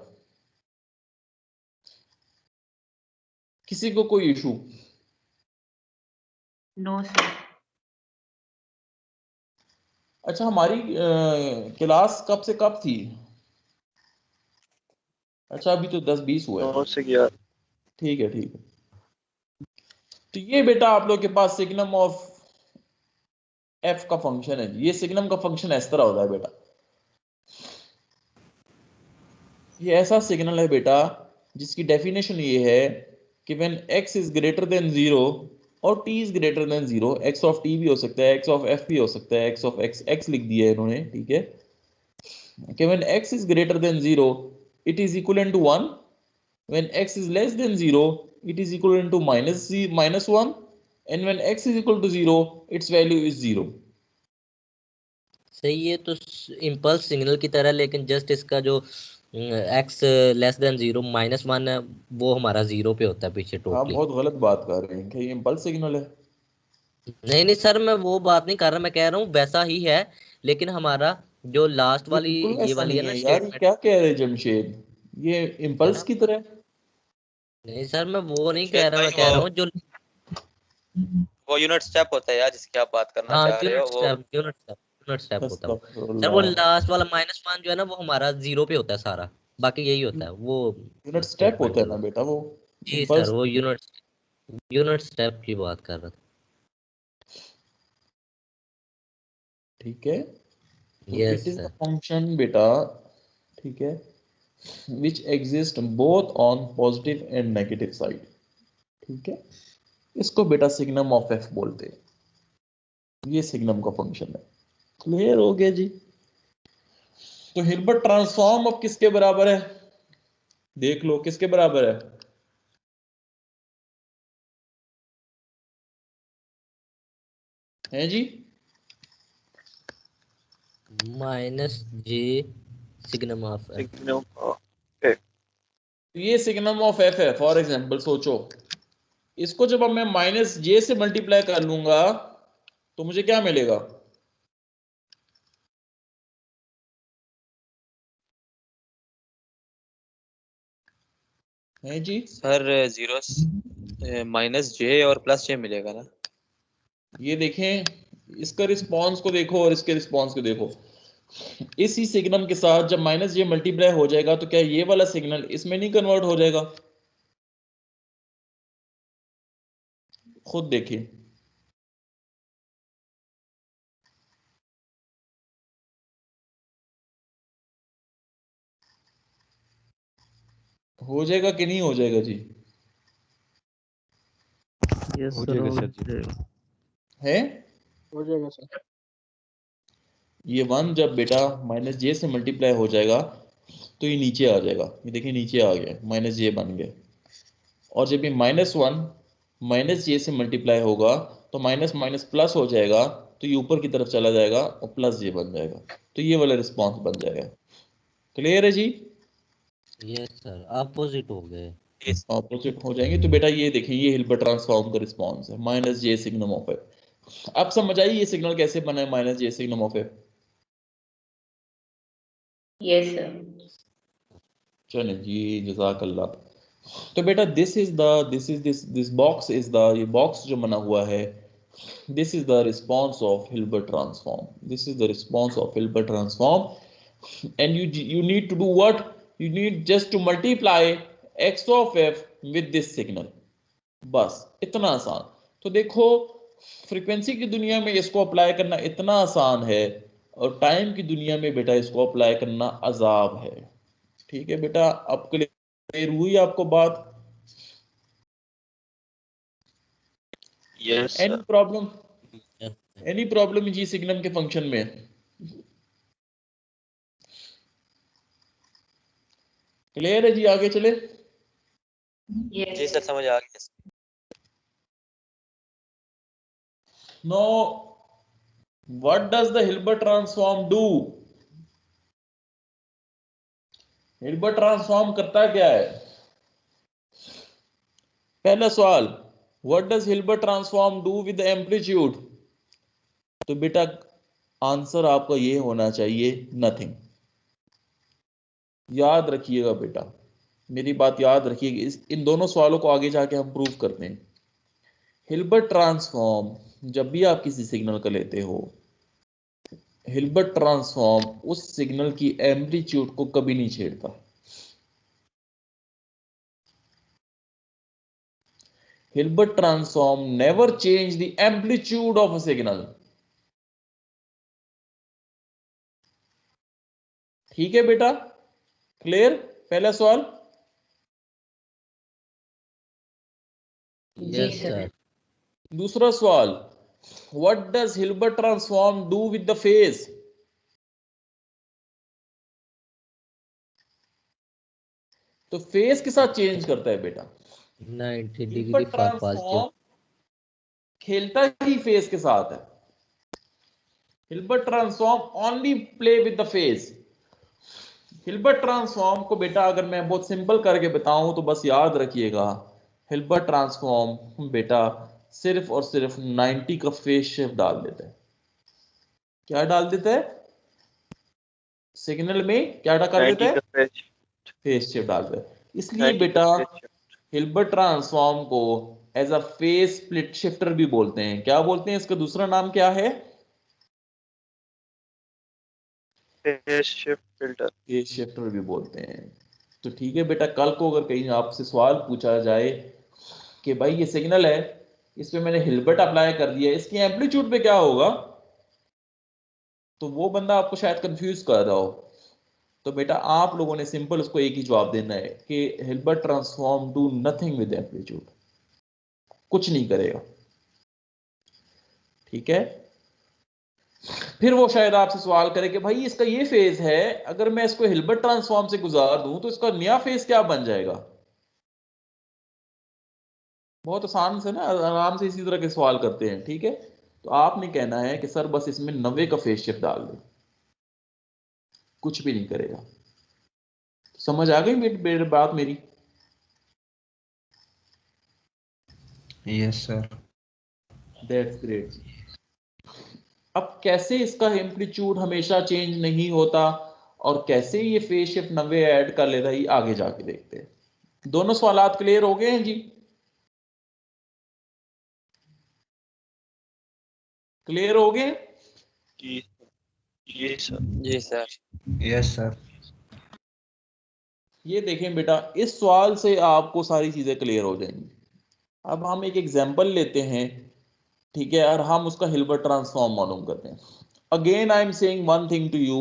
किसी को कोई issue? No sir. अच्छा, हमारी class कब से कब थी? अच्छा अभी तो 10-20 हुआ है। 9 से 11। ठीक है ठीक है। तो ये बेटा आप लोग के पास सिग्नम ऑफ एफ का फंक्शन है। ये सिग्नम का फंक्शन इस तरह होता है बेटा। ये ऐसा सिग्नल है बेटा जिसकी डेफिनेशन ये है कि when x is greater than 0 और t is greater than 0, x of t भी हो सकता है, x ऑफ f भी हो सकता है, x ऑफ x लिख दिया है इन्होंने। ठीक है, कि when x is greater than 0 it is equal to 1, when x is less than 0 it is equal to -1, and when x is equal to 0 it's value is 0। सही है, तो इम्पल्स सिग्नल की तरह, लेकिन जस्ट इसका जो x लेस देन 0 -1 है वो हमारा 0 पे होता है पीछे आप टोटली। बहुत गलत बात कर रहे हैं कि ये इम्पल्स सिग्नल है। नहीं सर, मैं वो बात नहीं कर रहा, मैं कह रहा हूँ वैसा ही है, लेकिन हमारा जो लास्ट वाली बिल्कुल ये ऐसा वाली नहीं है ना है यार, ये स्टेटमेंट। क्या कह रहे जमशेद, ये इम्पल्स की तरह। नहीं सर मैं वो नहीं शेर कह रहा, भाई मैं कह रहा वो हूँ जो वो यूनिट स्टेप होता है यार, जिसकी आप बात करना हाँ चाह रहे हो वो। यूनिट स्टेप होता है वो। सर वो अस्तगफुरुल्लाह। लास्ट वाला -1 जो है ना वो हमारा 0 पे होता है सारा, बाकी यही होता है वो यूनिट स्टेट स्टेप होता है पॉइंट। ना बेटा वो, जी सिंपल। सर वो यूनिट स्टेप की बात कर रहा था। ठीक है, तो yes it is the sir. Function बेटा, ठीक है, which exist both on positive and negative side. ठीक है, इसको बेटा सिग्नम ऑफ एफ बोलते हैं, ये सिग्नम का फंक्शन है। क्लियर हो गया जी। तो हिल्बर्ट ट्रांसफॉर्म अब किसके बराबर है, देख लो किसके बराबर है जी। -j signum of F. Signum ये सिग्नम ऑफ एफ है। फॉर एग्जांपल सोचो, इसको जब अब मैं -j से मल्टीप्लाई कर लूंगा तो मुझे क्या मिलेगा, है जी। सर जीरो -j और +j मिलेगा ना। ये देखें, इसका रिस्पांस को देखो और इसके रिस्पांस को देखो। इसी सिग्नम के साथ जब -j मल्टीप्लाई हो जाएगा तो क्या ये वाला सिग्नल इसमें नहीं कन्वर्ट हो जाएगा, खुद देखिए। हो जाएगा कि नहीं हो जाएगा जी, हो जाएगा सर जी। है। हो जाएगा सर। ये 1 जब बेटा -j से मल्टीप्लाई हो जाएगा तो ये नीचे आ जाएगा, ये देखिए नीचे आ गया, -j बन गया। और जब ये -1 -j से मल्टीप्लाई होगा तो माइनस माइनस प्लस हो जाएगा, तो ये ऊपर की तरफ चला जाएगा और +j बन जाएगा, तो ये वाला रिस्पॉन्स बन जाएगा। क्लियर है जी। यस सर अपोजिट हो गए। ऑपोजिट हो जाएंगे तो बेटा ये देखिए, ये हिल्बर्ट ट्रांसफॉर्म का रिस्पॉन्स है, -j सिग्नम ऑफ एफ। अब समझ आई ये सिग्नल कैसे बना है, -j signum of F. Yes sir. चले जी, जज़ाकल्लाह। तो बेटा दिस बॉक्स इज द, ये बॉक्स जो बना हुआ है, this is the response of Hilbert transform, this is the response of Hilbert transform. And you need to do what, you need just to multiply x of f with this signal, बस इतना आसान। तो देखो frequency की दुनिया में इसको apply करना इतना आसान है, और टाइम की दुनिया में बेटा इसको अप्लाई करना अजाब है। ठीक है बेटा, अब क्लियर हुई आपको बात, yes any problem, any problem जी सिग्नम के फंक्शन में। क्लियर है जी, आगे चले। जी सर समझ आ गया। No, what does the Hilbert transform do, Hilbert transform करता क्या है, पहला सवाल, what does Hilbert transform do with the amplitude. तो बेटा आंसर आपका ये होना चाहिए नथिंग। याद रखिएगा बेटा, मेरी बात याद रखिएगा, इन दोनों सवालों को आगे जाके हम प्रूव करते हैं। हिल्बर्ट ट्रांसफॉर्म जब भी आप किसी सिग्नल का लेते हो, हिल्बर्ट ट्रांसफॉर्म उस सिग्नल की एम्पलीट्यूड को कभी नहीं छेड़ता। Hilbert transform never change the amplitude of a signal। ठीक है बेटा, क्लियर पहला सवाल। Yes sir. दूसरा सवाल, what does Hilbert transform do with the phase. तो फेज के साथ चेंज करता है बेटा, 90 degree Hilbert for positive. Transform खेलता ही फेज के साथ है, Hilbert transform only play with the phase. Hilbert transform को बेटा अगर मैं बहुत सिंपल करके बताऊं तो बस याद रखिएगा, हिल्बर्ट ट्रांसफॉर्म बेटा सिर्फ और सिर्फ 90 का फेज शिफ्ट डाल देता है। क्या डाल देता है सिग्नल में, क्या कर देता है, फेज शिफ्ट डाल देता है। इसलिए बेटा हिल्बर्ट ट्रांसफॉर्म को as a phase split shifter भी बोलते हैं। क्या बोलते हैं? इसका दूसरा नाम क्या है? Phase shift filter. Phase shifter भी बोलते हैं। तो ठीक है बेटा, कल को अगर कहीं आपसे सवाल पूछा जाए कि भाई ये सिग्नल है, इस पे मैंने हिल्बर्ट अप्लाई कर दिया, इसकी एम्पलीट्यूड पे क्या होगा, तो वो बंदा आपको शायद कंफ्यूज कर रहा हो। तो बेटा आप लोगों ने सिंपल उसको एक ही जवाब देना है कि Hilbert transform do nothing with amplitude, कुछ नहीं करेगा। ठीक है। फिर वो शायद आपसे सवाल करे कि भाई इसका ये फेज है, अगर मैं इसको हिल्बर्ट ट्रांसफॉर्म से गुजार दूं तो इसका नया फेज क्या बन जाएगा। बहुत आसान से ना, आराम से इसी तरह के सवाल करते हैं। ठीक है। तो आपने कहना है कि सर बस इसमें 90 का फेज शिफ्ट डाल दो, कुछ भी नहीं करेगा। समझ आ गई बात मेरी? Yes sir. That's great. अब कैसे इसका एम्पलीट्यूड हमेशा चेंज नहीं होता और कैसे ये फेज शिफ्ट 90 ऐड कर लेता है, ये आगे जाके देखते हैं। दोनों सवालात क्लियर हो गए हैं जी? क्लियर हो गए? जी सर। जी सर। Yes sir. ये देखें बेटा, इस सवाल से आपको सारी चीजें क्लियर हो जाएंगी। अब हम एक एग्जांपल लेते हैं, ठीक है, और हम उसका हिल्बर्ट ट्रांसफॉर्म मालूम करते हैं। Again I am saying one thing to you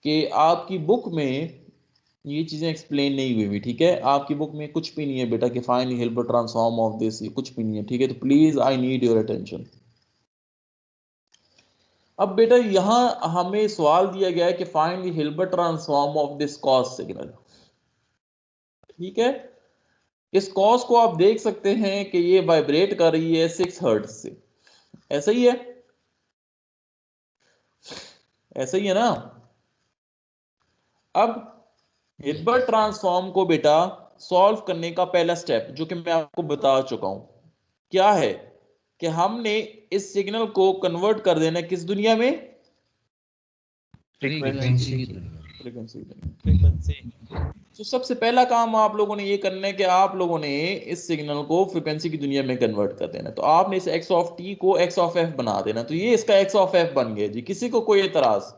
कि आपकी बुक में ये चीजें एक्सप्लेन नहीं हुई, ठीक है? आपकी बुक में कुछ भी नहीं है बेटा कि find Hilbert transform of this, ये कुछ भी नहीं है। ठीक है, तो please I need your attention. अब बेटा यहां हमें सवाल दिया गया है कि find the Hilbert transform of this cos signal. ठीक है, इस कॉस को आप देख सकते हैं कि ये वाइब्रेट कर रही है 6 हर्ट्ज से। ऐसा ही है? ऐसा ही है ना? अब हिल्बर्ट ट्रांसफॉर्म को बेटा सॉल्व करने का पहला स्टेप जो कि मैं आपको बता चुका हूं क्या है, कि हमने इस सिग्नल को कन्वर्ट कर देना है किस दुनिया में? फ्रीक्वेंसी। फ्रीक्वेंसी। तो सबसे पहला काम आप लोगों ने ये करना है कि आप लोगों ने इस सिग्नल को फ्रीक्वेंसी की दुनिया में कन्वर्ट कर देना। तो आपने इस x ऑफ t को x ऑफ f बना देना। तो ये इसका x ऑफ f बन गया जी। किसी को कोई एतराज?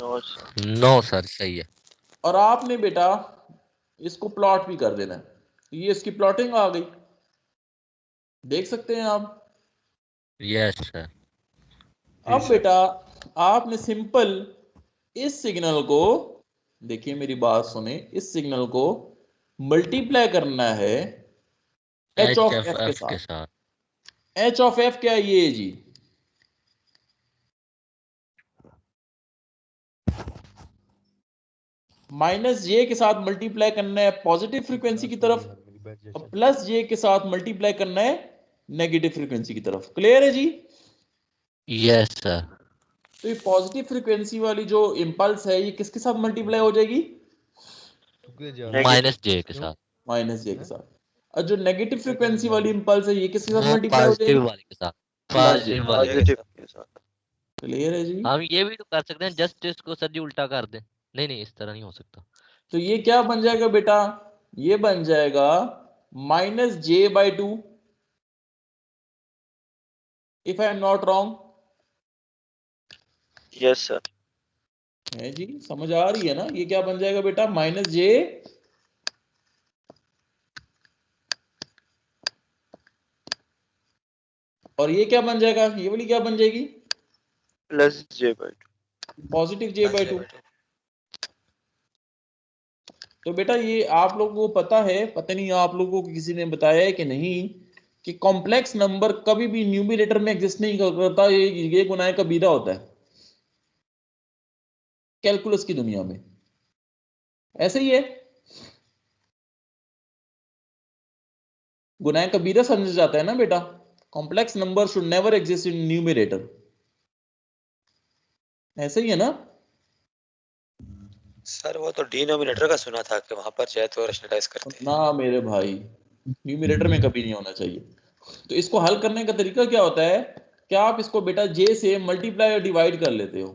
नो सर, सही है। और आपने बेटा इसको प्लॉट भी कर देना है। तो ये इसकी प्लॉटिंग आ गई, देख सकते हैं आप। Yes sir. अब बेटा आपने सिंपल इस सिग्नल को, देखिए मेरी बात सुने, इस सिग्नल को मल्टीप्लाई करना है h ऑफ f के साथ। h ऑफ f क्या है? ये जी माइनस जे के साथ मल्टीप्लाई करना है पॉजिटिव फ्रीक्वेंसी की तरफ, और प्लस जे के साथ मल्टीप्लाई करना है नेगेटिव फ्रीक्वेंसी की तरफ। क्लियर है जी? Yes sir. तो ये पॉजिटिव फ्रीक्वेंसी वाली जो इंपल्स है ये किसके साथ मल्टीप्लाई हो जाएगी? माइनस जे के साथ। माइनस जे के साथ। और जो नेगेटिव फ्रीक्वेंसी वाली इंपल्स है ये किसके साथ वो मल्टीप्लाई हो पॉजिटिव जाएगी? वाले के साथ। पॉजिटिव वाले के साथ। क्लियर है जी? हम ये भी तो कर सकते हैं, जस्ट इसको सर जी उल्टा कर दें। नहीं नहीं, इस तरह नहीं हो सकता। तो ये क्या बन जाएगा बेटा? ये बन जाएगा -j/2 if I am not wrong. Yes sir. है जी? समझ आ रही है ना? ये क्या बन जाएगा बेटा? -j और ये क्या बन जाएगा? ये वाली क्या बन जाएगी? Plus j/2। Positive j/2। तो बेटा ये आप लोगों को पता है, पता नहीं आप लोगों को किसी ने बताया है कि नहीं, कि कॉम्प्लेक्स नंबर कभी भी न्यूमरेटर में एग्जिस्ट नहीं करता। ये गुनाह कबीरा होता है कैलकुलस की दुनिया में। ऐसे ही है, गुनाह कबीरा समझा जाता है ना बेटा। Complex number should never exist in numerator. ऐसे ही है ना? सर वो तो डिनोमिनेटर का सुना था कि वहां पर चाहे तो रैशनलाइज करते हैं। ना मेरे भाई, न्यूमरेटर में कभी नहीं होना चाहिए। तो इसको हल करने का तरीका क्या होता है कि आप इसको बेटा जे से मल्टीप्लाई और डिवाइड कर लेते हो।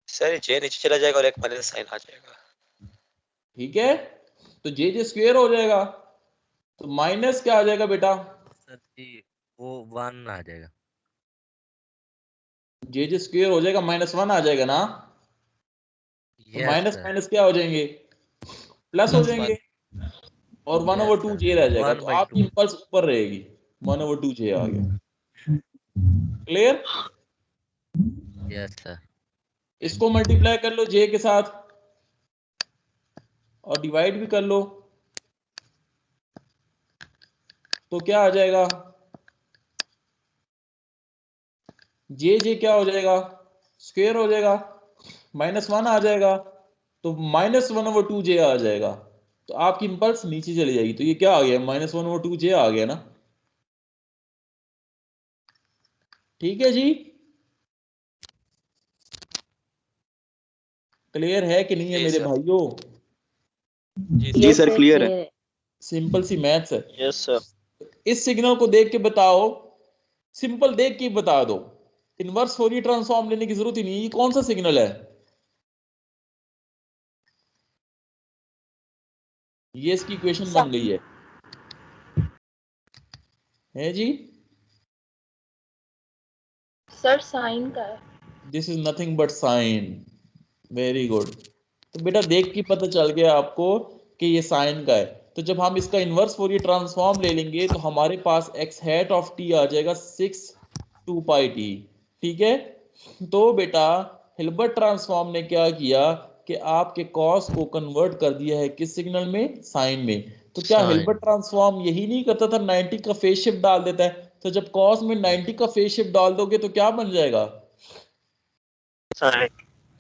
सर जे नीचे चला जाएगा और एक माइनस साइन आ जाएगा। ठीक है, तो जे स्क्वायर हो जाएगा, तो माइनस क्या आ जाएगा बेटा, सर जी वो 1 आ जाएगा। जे स्क्वायर हो जाएगा, -1 आ जाएगा ना, तो यस माइनस सर। माइनस क्या हो जाएंगे, प्लस हो प्लस जाएंगे, 1 और 1/2 सर जे रह जाएगा, 1 तो बाई आपकी 2। इंपल्स ऊपर रहेगी, 1/2 जे आ गया। क्लियर? Yes sir. इसको मल्टीप्लाई कर लो जे के साथ और डिवाइड भी कर लो, तो क्या आ जाएगा, जे क्या हो जाएगा, स्क्वायर हो जाएगा, -1 आ जाएगा, तो -1/2 जे आ जाएगा, तो आपकी इंपल्स नीचे चली जाएगी, तो ये क्या आ गया, -1/2 जे आ गया ना। ठीक है जी, क्लियर है कि नहीं है जी मेरे सर। भाइयों? जी जी यस सर सर क्लियर है। क्लियर है। सिंपल सी मैथ्स है। Yes sir. इस सिग्नल को देख के बताओ, सिंपल देख के बता दो, इनवर्स फोरियर ट्रांसफॉर्म लेने की जरूरत ही नहीं, ये कौन सा सिग्नल है, ये इसकी इक्वेशन बन गई है जी। सर साइन का है। This is nothing but sine, very good. तो बेटा देख के पता चल गया आपको कि ये साइन का है, तो जब हम इसका इनवर्स फोरियर ट्रांसफॉर्म ले लेंगे तो हमारे पास x हैट ऑफ t आ जाएगा 6 2 पाई t। ठीक है, तो बेटा हिल्बर्ट ट्रांसफॉर्म ने क्या किया कि आपके कॉस को कन्वर्ट कर दिया है किस सिग्नल में, साइन में। तो क्या हिल्बर्ट ट्रांसफॉर्म यही नहीं करता था, 90 का फेज शिफ्ट डाल देता है, तो जब कॉस में 90 का फेज शिफ्ट डाल दोगे तो क्या बन जाएगा,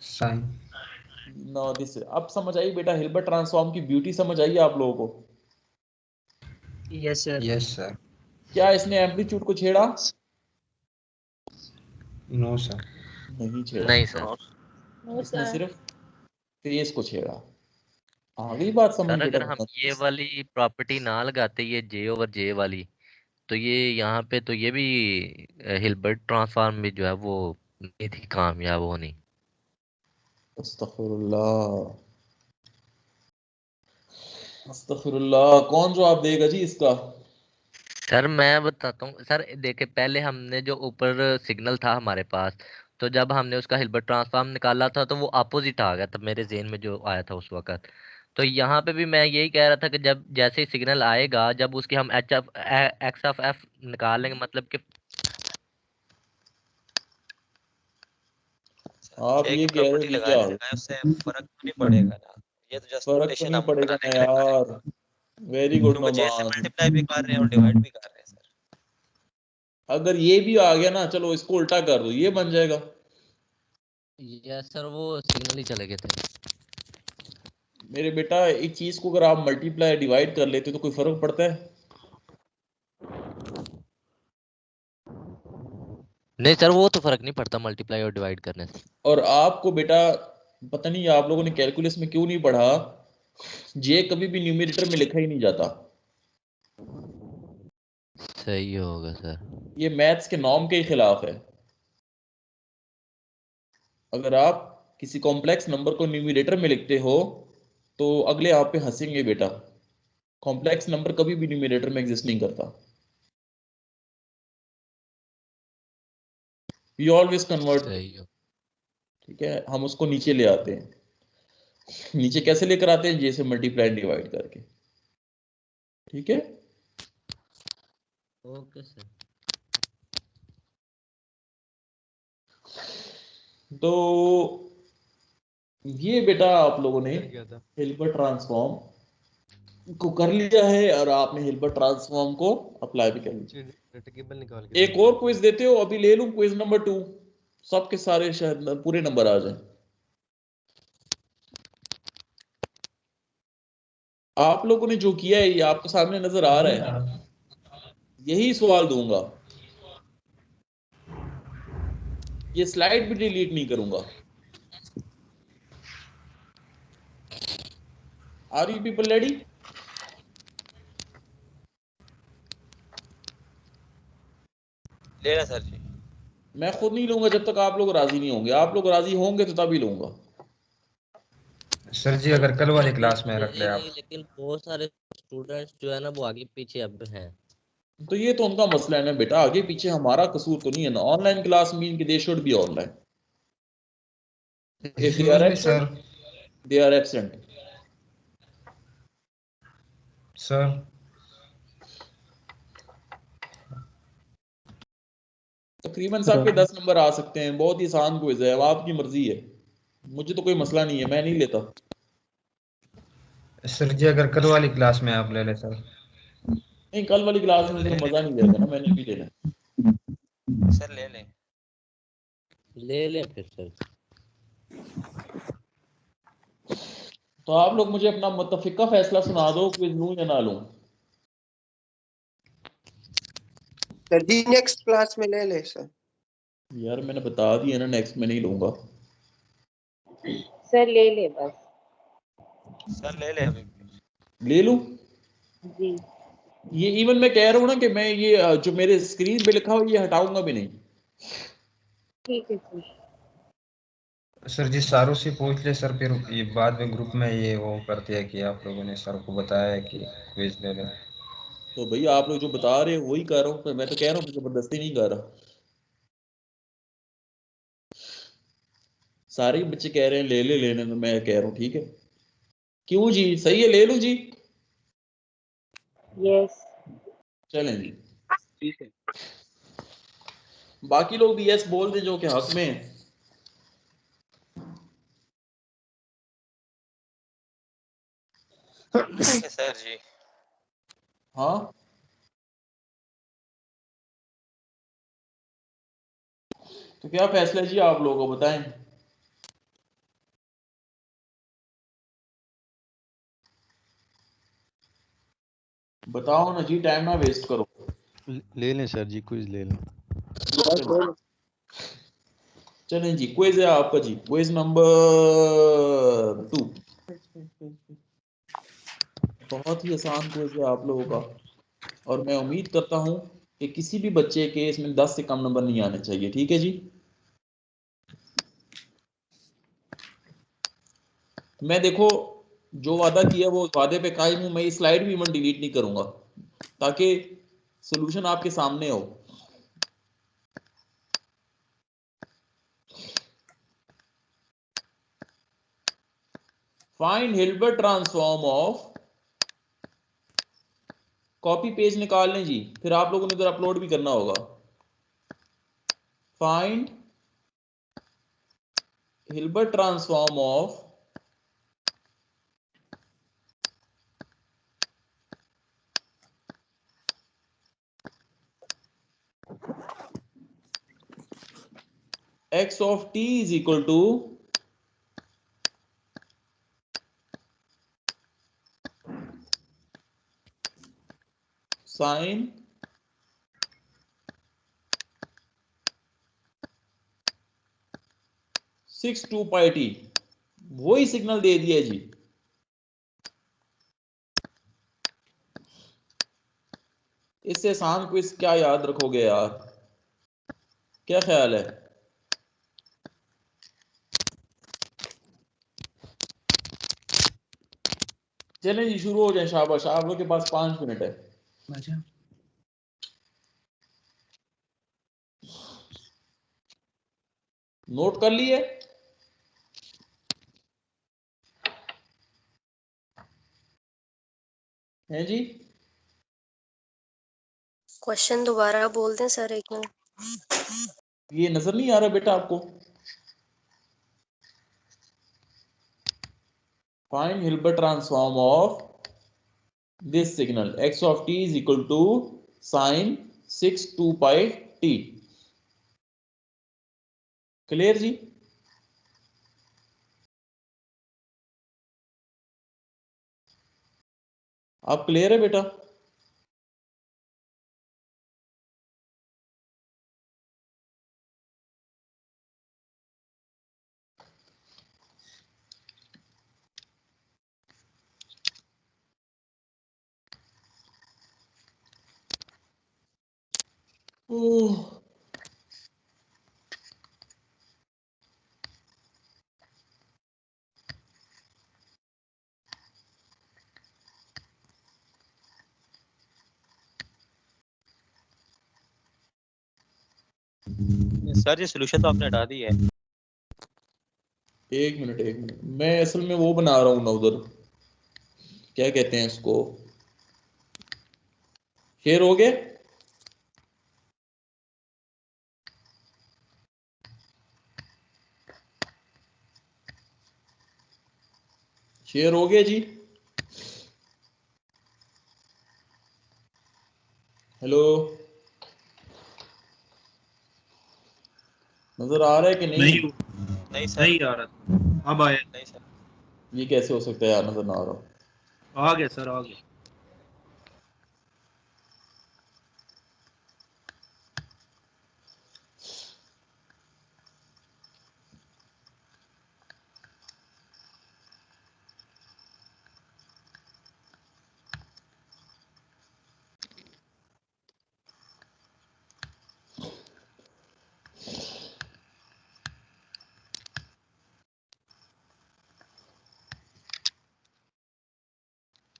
साइन। No this. अब समझ आई बेटा, हिल्बर्ट ट्रांसफॉर्म की ब्यूटी समझ आई आप लोगों को? Yes sir. Yes sir. क्या इसने एम्पलीट्यूड को छेड़ा, नो सर। नहीं छेड़ा, नहीं सर। नो इसने सर। सिर्फ फेस को छेड़ा। आ गई बात समझ सर बेटा? अगर हम ये वाली प्रॉपर्टी ना लगाते, ये J/J वाली, तो ये यहाँ पे तो ये भी हिल्बर्ट ट्रांसफॉर्म भी जो है वो नहीं थी कामयाब होनी। अस्तगफिरुल्लाह, अस्तगफिरुल्लाह, कौन जवाब देगा जी इसका? सर मैं बताता हूँ सर, देखिए पहले हमने जो ऊपर सिग्नल था हमारे पास, तो जब हमने उसका हिल्बर्ट ट्रांसफॉर्म निकाला था तो वो अपोजिट आ गया था मेरे ज़हन में जो आया था उस वक्त। तो यहाँ पे भी मैं यही कह रहा था कि जब जैसे ही सिग्नल आएगा, जब उसकी हम एक्स ऑफ एफ निकालेंगे, मतलब कि आप एक ये ही कह रहे हो प्रॉपर्टी कि लगाए क्या लगाए उससे फर्क तो नहीं पड़ेगा ना, ये तो जस्ट फर्क तो नोटेशन नहीं हम पड़ेगा ना कनेक्ट कर रहे हैं, यार, वेरी गुड क्योंकि जे से नोमान। मल्टीप्लाई भी कर रहे हैं और डिवाइड भी कर रहे हैं सर। अगर ये भी आ गया ना, चलो इसको उल्टा कर दो, ये बन जाएगा। यस सर वो सिग्नल ही चले गए थे। मेरे बेटा एक चीज को अगर आप मल्टीप्लाई डिवाइड कर लेते हो तो कोई फर्क पड़ता है? नहीं सर वो तो फर्क नहीं पड़ता मल्टीप्लाई और डिवाइड करने से। और आपको बेटा पता नहीं आप लोगों ने कैलकुलस में क्यों नहीं पढ़ा, जे कभी भी न्यूमरेटर में लिखा ही नहीं जाता। सही होगा सर। ये मैथ्स के नॉर्म के खिलाफ है। अगर आप किसी कॉम्प्लेक्स नंबर को न्यूमरेटर में लिखते हो तो अगले आप पे हंसेंगे बेटा, कॉम्प्लेक्स नंबर कभी भी न्यूमरेटर में एग्जिस्ट नहीं करता। वी ऑलवेज कन्वर्ट, सही हो। ठीक है, हम उसको नीचे ले आते हैं। नीचे कैसे लेकर आते हैं, जे से मल्टीप्लाई डिवाइड करके। ठीक है, ओके सर। तो ये बेटा आप लोगों ने हिल्बर्ट ट्रांसफॉर्म को कर लिया है और आपने हिल्बर्ट ट्रांसफॉर्म को अप्लाई भी कर लिया। एक और क्विज देते हो, अभी ले लूं क्विज नंबर 2, सबके सारे शायद पूरे नंबर आ जाए। आप लोगों ने जो किया है ये आपके सामने नजर आ रहा है, यही सवाल दूंगा, ये स्लाइड भी डिलीट नहीं करूंगा। Are you people ready? लेना सर जी। मैं खुद नहीं लूंगा जब तक आप लोग राजी नहीं होंगे, आप लोग राजी होंगे तो तभी लूंगा। सर जी अगर कल वाली क्लास में ले रख ले आप। लेंगे, लेकिन बहुत सारे स्टूडेंट्स जो है ना वो आगे पीछे अब हैं। तो ये तो उनका मसला है ना बेटा, आगे पीछे हमारा कसूर तो नहीं है ना। ऑनलाइन क्लास मीन कि they should be online, if they excuse are me sir. Absent they are absent. Sir तकरीबन सबके 10 नंबर आ सकते हैं, बहुत ही आसान क्विज है, अब आपकी मर्जी है, मुझे तो कोई मसला नहीं है, मैं नहीं लेता। सर जी अगर कल वाली क्लास में आप ले ले सर। नहीं, कल वाली क्लास में फिर मजा नहीं जाएगा ना, मैंने भी लेना है। सर ले लें। ले लें फिर सर। तो आप लोग मुझे अपना मुत्तफिका फैसला सुना दो, क्विज लूं या ना लूं। सर जी नेक्स्ट क्लास में ले ले सर। यार मैंने बता दिया ना, नेक्स्ट में नहीं लूंगा। सर ले ले बस। सर ले ले अभी। ले लूं? जी ये इवन मैं कह रहा हूं ना कि मैं ये जो मेरे स्क्रीन पे लिखा हो ये हटाऊंगा भी नहीं। ठीक है सर। सर जी सारों से पूछ ले सर, फिर ये बाद में ग्रुप में ये वो करते हैं कि आप लोगों ने सर को बताया है कि क्विज ले ले। तो भैया आप लोग जो बता रहे हो वही कर रहा हूं, मैं तो कह रहा हूं जबरदस्ती नहीं कर रहा। सारे ही बच्चे कह रहे हैं ले ले लेने, तो मैं कह रहा हूं ठीक है। क्यों जी, सही है, ले लूं जी? यस। चलें जी, ठीक है। बाकी लोग भी यस बोल दें जो कि हक में है। ठीक है सर जी। हाँ, तो क्या फैसला है जी, आप लोगों को बताएं। बताओ ना जी, टाइम ना वेस्ट करो। ले लें सर जी, क्विज ले लें। चलें जी, क्विज है आपका जी, क्विज नंबर 2। बहुत ही आसान क्विज है आप लोगों का, और मैं उम्मीद करता हूं कि किसी भी बच्चे के इसमें 10 से कम नंबर नहीं आने चाहिए, ठीक है जी। मैं देखो जो वादा किया वो वादे पे कायम हूं, मैं ये स्लाइड भी इवन डिलीट नहीं करूंगा ताकि सॉल्यूशन आपके सामने हो। Find Hilbert transform of, copy page निकाल लें जी, फिर आप लोगों ने इधर अपलोड भी करना होगा। Find Hilbert transform of x of t is equal to sin 6 2 pi t। वही सिग्नल दे दिया जी। इससे आसान क्विज क्या याद रखोगे यार, क्या ख्याल है? चलें जी, शुरू हो जाए, शाबाश, आप लोग के पास 5 मिनट है। नोट कर लिए? हैं जी? क्वेश्चन दोबारा बोल दें सर एक मिनट। ये नजर नहीं आ रहा बेटा आपको? Find Hilbert transform of this signal x of t is equal to sin 6 2 pi t। Clear जी? आप क्लियर है बेटा? ओह, सर ये सोल्यूशन तो आपने हटा दी है। एक मिनट, मैं असल में वो बना रहा हूँ ना उधर, क्या कहते हैं इसको, शेयर हो गए? शेयर हो गया जी? हेलो, नजर आ रहा है कि नहीं? नहीं सर, नहीं आ रहा, अब आया। नहीं सर। ये कैसे हो सकता है यार, नजर ना आ रहा। आ गया सर, आ गया।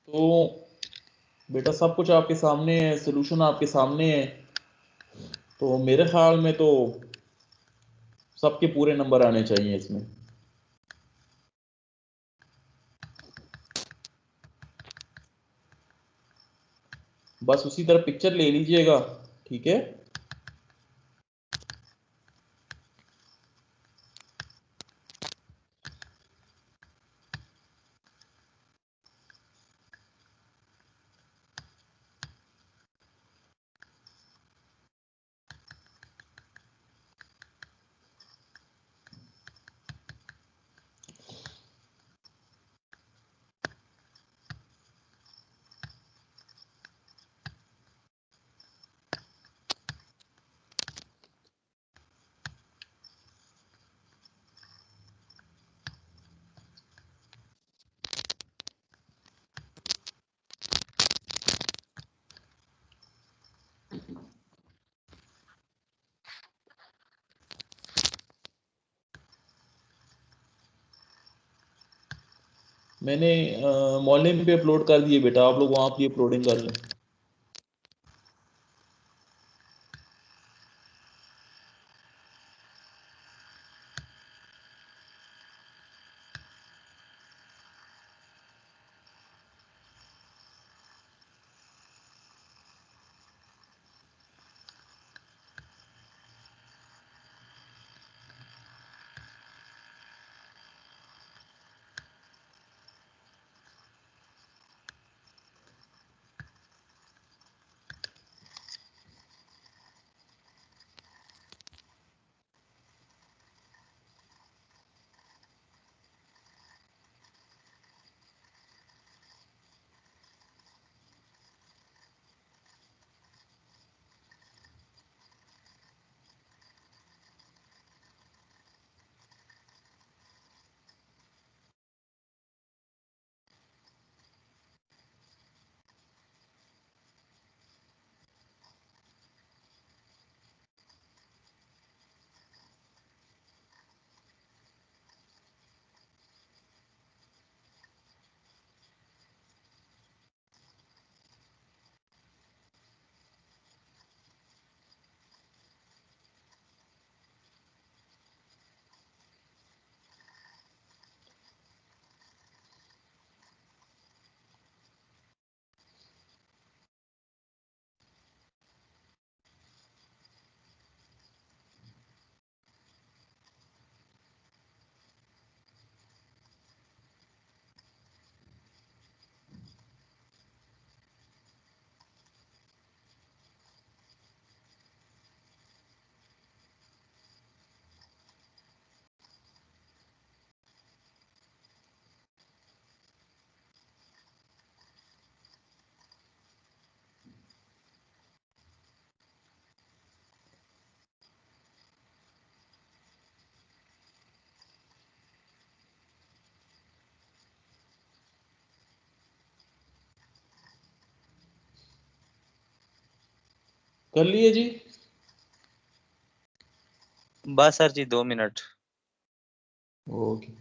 तो बेटा सब कुछ आपके सामने है, सोल्यूशन आपके सामने है, तो मेरे ख्याल में तो सबके पूरे नंबर आने चाहिए इसमें। बस उसी तरह पिक्चर ले लीजिएगा, ठीक है? मैंने मॉर्निंग पे अपलोड कर दिए बेटा, आप लोग वहाँ पे अपलोडिंग कर लें। कर लिए जी? बस सर जी 2 मिनट। ओके।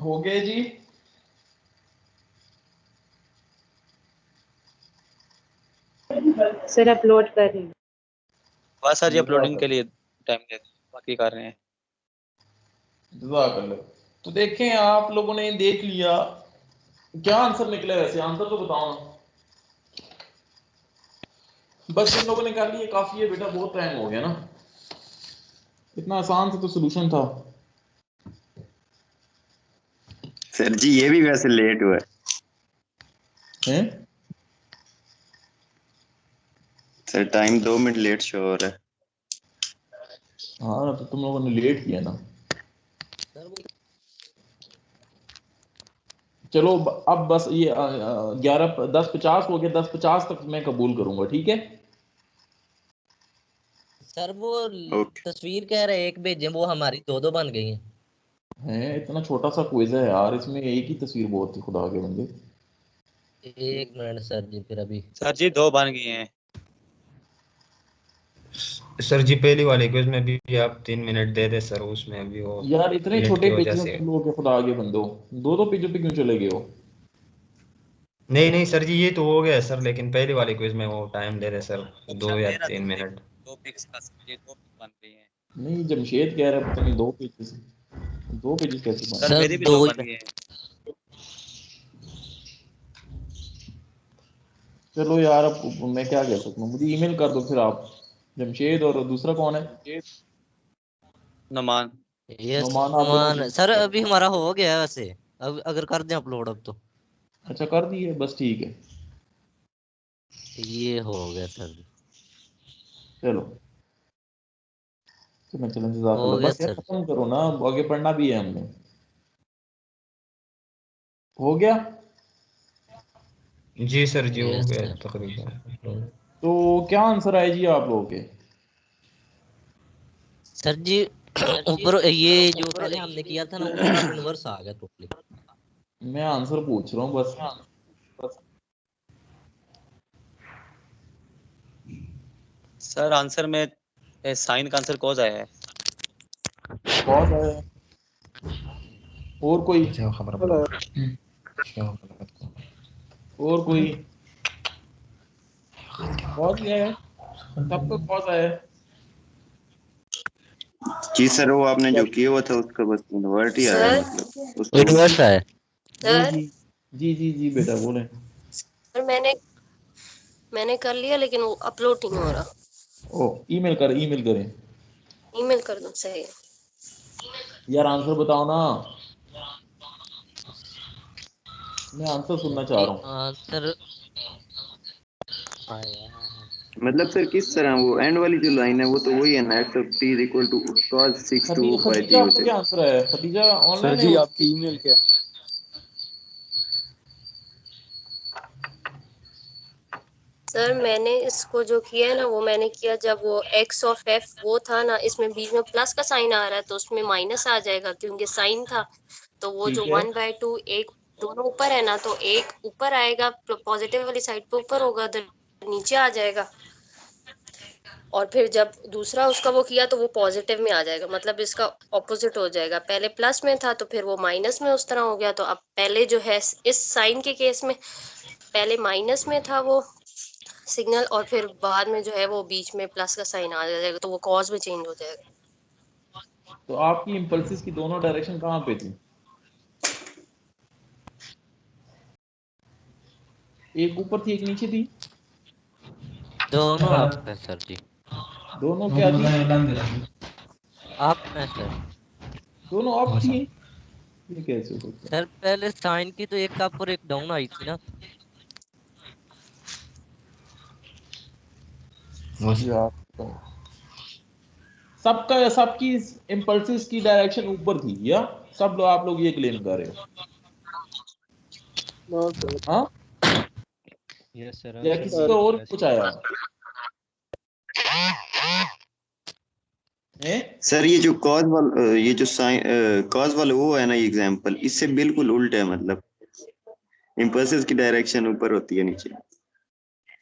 हो गए जी। सर अपलोड कर रही हूँ। बस सर जी अपलोडिंग के लिए टाइम दे बाकी कर रहे हैं। जज़ाकल्लाह। तो देखें आप लोगों ने देख लिया, क्या आंसर निकला? वैसे आंसर तो बताओ ना। बस इन लोगों ने कर लिया, काफी है बेटा, बहुत टाइम हो गया ना। इतना आसान सा तो सोल्यूशन था। सर जी ये भी वैसे लेट हुआ हैं? Sir, time 2 minute late show हो रहा है। हाँ तो तुम लोगों ने लेट किया ना। चलो अब बस ये 10:50 हो गया, 10:50 तक मैं कबूल करूंगा, ठीक है? सर वो तस्वीर कह रहे एक भेजें, वो हमारी दो बन गई हैं। इतना छोटा सा क्विज है यार, इसमें एक ही तस्वीर बहुत थी, खुदा के बंदे। एक मिनट सर जी, फिर अभी सर जी 2 बन गई हैं। सर जी पहली वाले क्विज में भी आप 3 मिनट दे दे सर, उसमें भी वो यार इतने नेट छोटे की वजह पेज में से। तुम लोगों के खुदा के बंदो, दो पेजों पे क्यों चले गए हो? नहीं नहीं सर जी ये तो हो गया सर, लेकिन पहली वाले क्विज में वो टाइम दे दे सर, 2 या मेरा 3 मिनट। 2 पिक्स का सर जी 2 पिक्स बन गई हैं। नहीं, जमशेद कह रहा है पता नहीं 2 पेजेस कैसे बने? सर मेरी भी 2 बन गई हैं। चलो यार, अब मैं क्या कह सकता हूँ, मुझे ईमेल कर दो फिर आप। जमशेद और दूसरा कौन है? नुमान। यस नुमान, आप दोनों। नुमान सर, अभी हमारा हो गया है वैसे। अब अगर कर दें अपलोड अब तो। अच्छा कर दिए, बस ठीक है। ये हो गया सर। चलो चलो हो जज़ाकल्लाह। गया बस यार सर। खत्म करो ना, आगे पढ़ना भी है हमने। हो गया? जी सर जी हो यस गया सर। तकरीबन। तो क्या आंसर आए जी आप लोगों के? सर जी ऊपर ये जो पहले हमने किया था ना, उसका इनवर्स आ गया टोटली। मैं आंसर पूछ रहा हूँ बस। सर आंसर में साइन का आंसर कॉज आया है। कौन है? और कोई? और कोई? कौन है? सबको कौन है? जी सर, वो आपने जो किया हुआ था उसका बस इन्वर्ट ही आया, सर मतलब उसको। इनवर्स है। जी सर जी जी जी जी बेटा बोले। सर मैंने कर लिया, लेकिन वो अपलोड नहीं हो रहा। ओ ईमेल करें। ईमेल कर दो, सही है। यार आंसर बताओ ना, मैं आंसर सुनना चाह जी रहा हूँ। आंसर आया। मतलब सर किस तरह, वो एंड वाली जो लाइन है वो तो वही है ना, x of t is equal to cos 6 pi Khadija, t हो आपका क्या जाएगा। आंसर है? खदीजा सर ऑनलाइन है जी वो? आपकी ईमेल क्या है? सर मैंने इसको जो किया है ना, वो मैंने किया जब वो x ऑफ f वो था ना, इसमें बीच में प्लस का साइन आ रहा है तो उसमें माइनस आ जाएगा क्योंकि साइन था। तो वो जो ठीक है। 1/2 एक दोनों ऊपर है ना, तो एक ऊपर आएगा, पॉजिटिव वाली साइड पे ऊपर होगा, तो नीचे आ जाएगा। और फिर जब दूसरा उसका वो किया तो वो पॉजिटिव में आ जाएगा, मतलब इसका ऑपोजिट हो जाएगा। पहले प्लस में था तो फिर वो माइनस में उस तरह हो गया। तो अब पहले जो है इस साइन के केस में पहले माइनस में था वो सिग्नल, और फिर बाद में जो है वो बीच में प्लस का साइन आ जाएगा, तो वो कॉज में चेंज हो जाएगा। तो आपकी इम्पल्सिस की दोनों डायरेक्शन कहाँ पे थी? एक ऊपर थी, एक नीचे थी। दोनों आप है सर जी। दोनों क्या थी? आप में सर। दोनों अप थी। ये कैसे हो सकता सर पहले साइन की तो एक अप और एक डाउन आई थी ना। है यार? सबकी इम्पल्सिस की डायरेक्शन ऊपर थी, या सब लोग आप लोग ये क्लेम कर रहे हो? No sir. हाँ, यस सर, या आंसर किसी भी का और वैसे कुछ ही आया है। है? सर ये जो कॉज वाला, ये जो साइन कॉज वाला वो है ना, ये एग्जांपल इससे बिल्कुल उल्टा है। मतलब इम्पल्सिस की डायरेक्शन ऊपर होती है, नीचे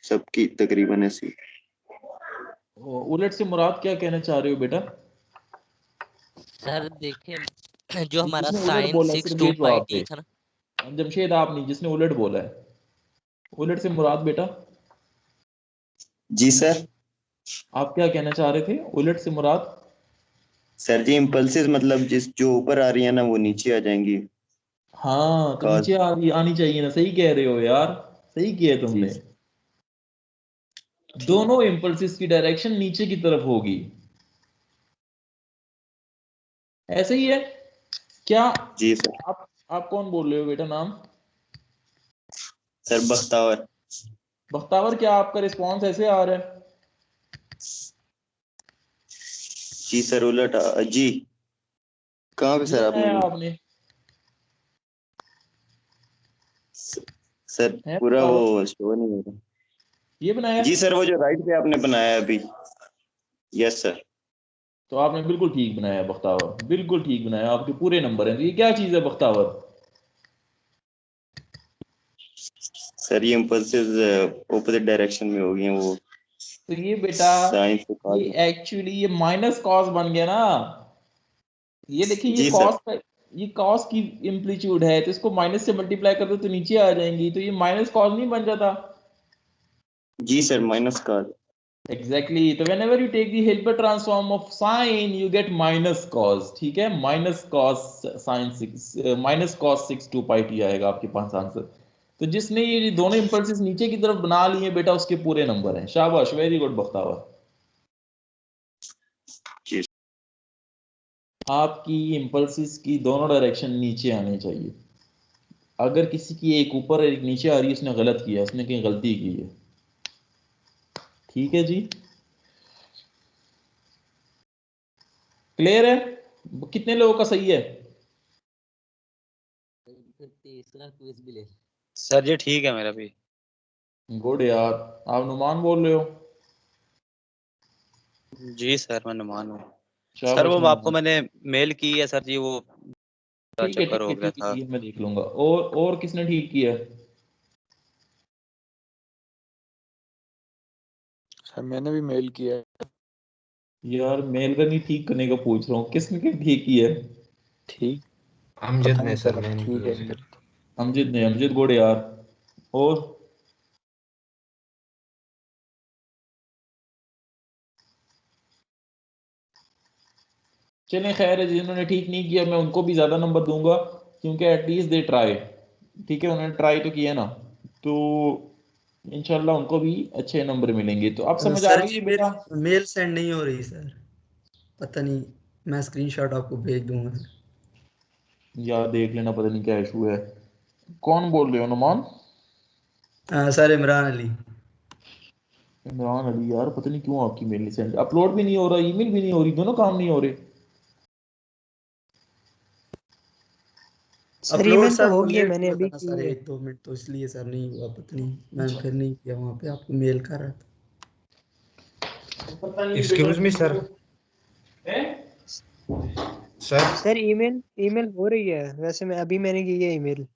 सबकी तकरीबन ऐसी। उलट से मुराद क्या कहना चाह रहे हो बेटा? सर देखिए जो हमारा जिसने उलट साइन बोला 6 सिर्फ 2 ये पाई जवाब टी दे। था ना। जमशेद आप नहीं, जिसने उलट बोला है। उलट से मुराद बेटा जी सर। आप क्या कहना चाह रहे थे? उलट से मुराद सर जी इम्पल्सिस मतलब जिस जो ऊपर आ रही है ना वो नीचे आ जाएंगी। हाँ तो Cause- नीचे आनी चाहिए ना, सही कह रहे हो यार, सही किया तुमने। दोनों इम्पल्सिस की डायरेक्शन नीचे की तरफ होगी, ऐसे ही है क्या? जी सर। आप कौन बोल रहे हो बेटा नाम? सर बख्तावर। बख्तावर, क्या आपका रिस्पॉन्स ऐसे आ रहा है? जी सर उलट जी कहाँ पे ये सर बनाया आपने? आपने? सर है पूरा बख्तावर? वो शो नहीं हो रहा। ये बनाया? जी सर वो जो राइट पे आपने बनाया है अभी। Yes sir. तो आपने बिल्कुल ठीक बनाया बख्तावर, बिल्कुल ठीक बनाया, आपके पूरे नंबर हैं। तो ये क्या चीज है बख्तावर? सर ये इम्पल्सिस ऑपोजिट डायरेक्शन में हो गई हैं वो। तो ये बेटा साइन से ये एक्चुअली ये माइनस कॉस बन गया ना। ये देखिए ये जी सर। कॉस का, ये कॉस की एम्पलीट्यूड है, तो इसको माइनस से मल्टीप्लाई कर दो तो नीचे आ जाएंगी, तो ये माइनस कॉस नहीं बन जाता? जी सर माइनस का। एग्जैक्टली तो whenever you take the Hilbert transform of sine you get minus cos, ठीक है, minus cos sin 6 minus cos 6 2 pi t आएगा आपके पास आंसर। तो जिसने ये दोनों इंपल्सेस नीचे की तरफ बना लिए बेटा उसके पूरे नंबर हैं। शाबाश, वेरी गुड बख्तावर। जी आपकी इंपल्सेस की दोनों डायरेक्शन नीचे आनी चाहिए। अगर किसी की एक ऊपर एक नीचे आ रही है उसने गलत किया, उसने कहीं गलती की है। ठीक है जी, क्लियर है? कितने लोगों का सही है? तीसरा क्विज भी ले। सर जी ठीक है मेरा भी। गुड यार। आप नुमान बोल रहे हो? जी सर मैं नुमान हूँ। सर शाबाश वो आपको नुमान। मैंने मेल की है सर जी, वो ठीक है चक्कर ठीक हो है गया ठीक है था। ठीक है, मैं देख लूंगा। और किसने ठीक किया? सर मैंने भी मेल किया है। यार मेल का नहीं, ठीक करने का पूछ रहा हूँ, किसने क्या ठीक किया है? ठीक अमजद पता ने नहीं सर, सर अब मैंने ठीक किया है सर। फिर। अमजद ने, अमजद गुड यार। और चलें खैर है, जिन्होंने ठीक नहीं किया मैं उनको भी ज्यादा नंबर दूंगा, क्योंकि एटलीस्ट दे ट्राई। ठीक है, उन्होंने ट्राई तो किया ना, तो इंशाल्लाह उनको भी अच्छे नंबर मिलेंगे। तो आप समझ आ सर गई जी बेटा? मेल सेंड नहीं हो रही सर, पता नहीं, मैं स्क्रीनशॉट आपको भेज दूंगा। यार देख लेना, पता नहीं क्या इशू है। कौन बोल रहे हो नुमान? सर इमरान अली। इमरान अली, यार पता नहीं क्यों आपकी मेल नहीं सेंड, अपलोड भी नहीं हो रहा, ईमेल भी नहीं हो रही, दोनों काम नहीं हो रहे। सर अपलोड ईमेल तो सर हो वो गई है, लेट मैंने हुआ था अभी ना की सर, है। 1-2 मिनट, तो इसलिए सर नहीं हुआ, पता नहीं मैंने फिर नहीं किया, वहाँ पे आपको मेल कर रहा था। पता नहीं बेटा एक्सक्यूज मी सर। है? सर सर ईमेल ईमेल हो रही है वैसे, मैं अभी मैंने की है ईमेल।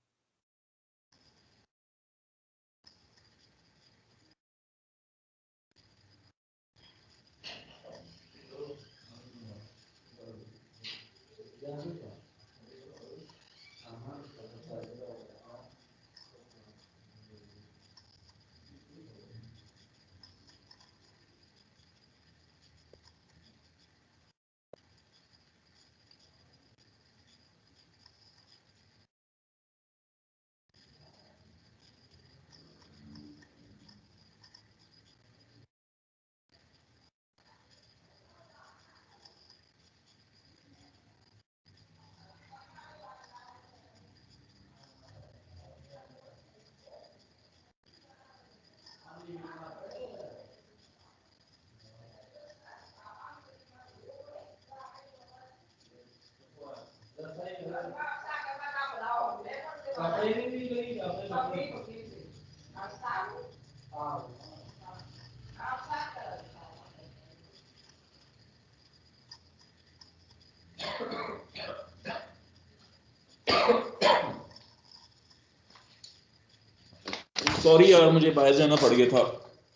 सॉरी यार, मुझे बाहर जाना पड़ गया था।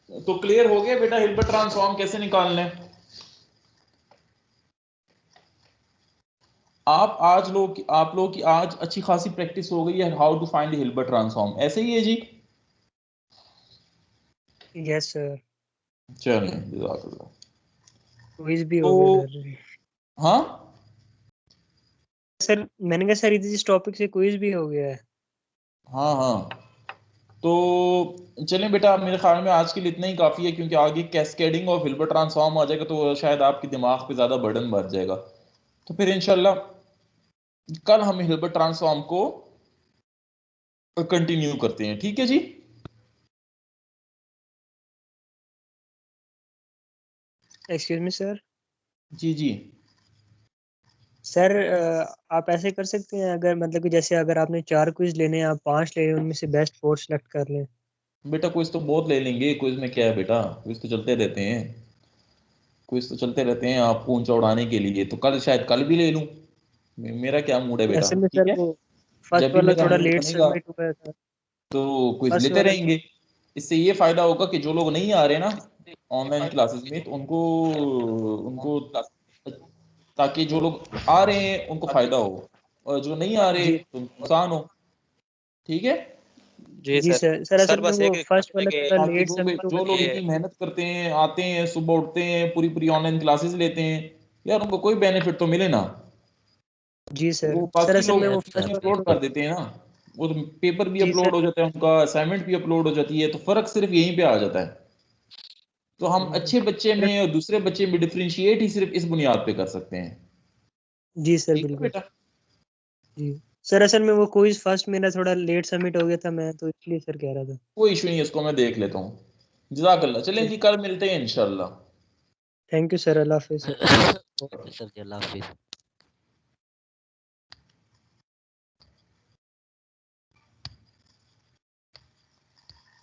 तो क्लियर हो गया बेटा हिल्बर्ट ट्रांसफॉर्म कैसे निकालना है? आप लोग की आज अच्छी खासी प्रैक्टिस हो गई है how to find Hilbert transform, ऐसे ही है जी? यस सर, चलें, जज़ाकल्लाह। क्विज भी तो हो गया सर। हाँ सर मैंने कहा सर इस टॉपिक से क्विज भी हो गया है। हाँ, तो चलें बेटा, मेरे ख्याल में आज के लिए इतना ही काफ़ी है, क्योंकि आगे कैस्केडिंग ऑफ हिल्बर्ट ट्रांसफॉर्म आ जाएगा तो शायद आपके दिमाग पे ज़्यादा बर्डन बढ़ जाएगा। तो फिर इंशाल्लाह कल हम हिल्बर्ट ट्रांसफॉर्म को कंटिन्यू करते हैं, ठीक है जी? Excuse me sir. जी जी सर आप ऐसे कर सकते हैं, अगर मतलब कि जैसे अगर आपने 4 क्विज लेने हैं, आप 5 ले उनमें से बेस्ट 4 सेलेक्ट कर लें। बेटा, क्विज तो बहुत ले लेंगे, क्विज में क्या है बेटा, क्विज तो चलते रहते हैं, क्विज तो चलते रहते हैं आपको ऊंचा उड़ाने के लिए। तो कल शायद कल भी ले लूं, मेरा क्या मूड है बेटा, असल में ठीक सर है? वो जब फर्स्ट भी वाला मेरा थोड़ा मूड लेट बनेगा सबमिट हुआ था। तो क्विज फर्स्ट लेते वाला रहेंगे। इससे ये फायदा होगा कि जो लोग नहीं आ रहे ना ऑनलाइन क्लासेस में, तो उनको उनको ताकि जो लोग आ रहे हैं उनको फायदा हो, और जो नहीं आ रहे जी तो उनको नुकसान हो, ठीक है? जी जी सर। सर सर असल में बस वो एक फर्स्ट रिक्वेस्ट है वाला कि थोड़ा ताकि लेट सबमिट हुआ जो लोग था। ये इतनी मेहनत करते हैं, आते हैं, सुबह उठते हैं, पूरी पूरी ऑनलाइन क्लासेस लेते हैं, यार उनको कोई बेनिफिट तो मिले ना। जी सर। वो सर बाकी असल लोग में वो यस अपनी फर्स्ट सर, वाला अपलोड थोड़ा कर देते हैं ना, वो तो पेपर भी जी अपलोड सर। हो जाता है, उनका असाइनमेंट भी अपलोड हो जाती है, तो फर्क सिर्फ यहीं पे आ जाता है। तो हम अच्छे बच्चे सर, में और दूसरे बच्चे में डिफरेंशिएट ही सिर्फ इस बुनियाद पे कर सकते हैं, जी सर ठीक है बिल्कुल। बेटा? जी सर असल में वो क्विज फर्स्ट मेरा थोड़ा लेट सबमिट हो गया था, मैं तो इसलिए सर कह रहा था। कोई इशू नहीं है, इसको मैं देख लेता हूँ। जज़ाकल्लाह। चलें जी, कल मिलते हैं इंशाल्लाह। थैंक यू सर, अल्लाह हाफिज। ओके सर जी, अल्लाह हाफिज़।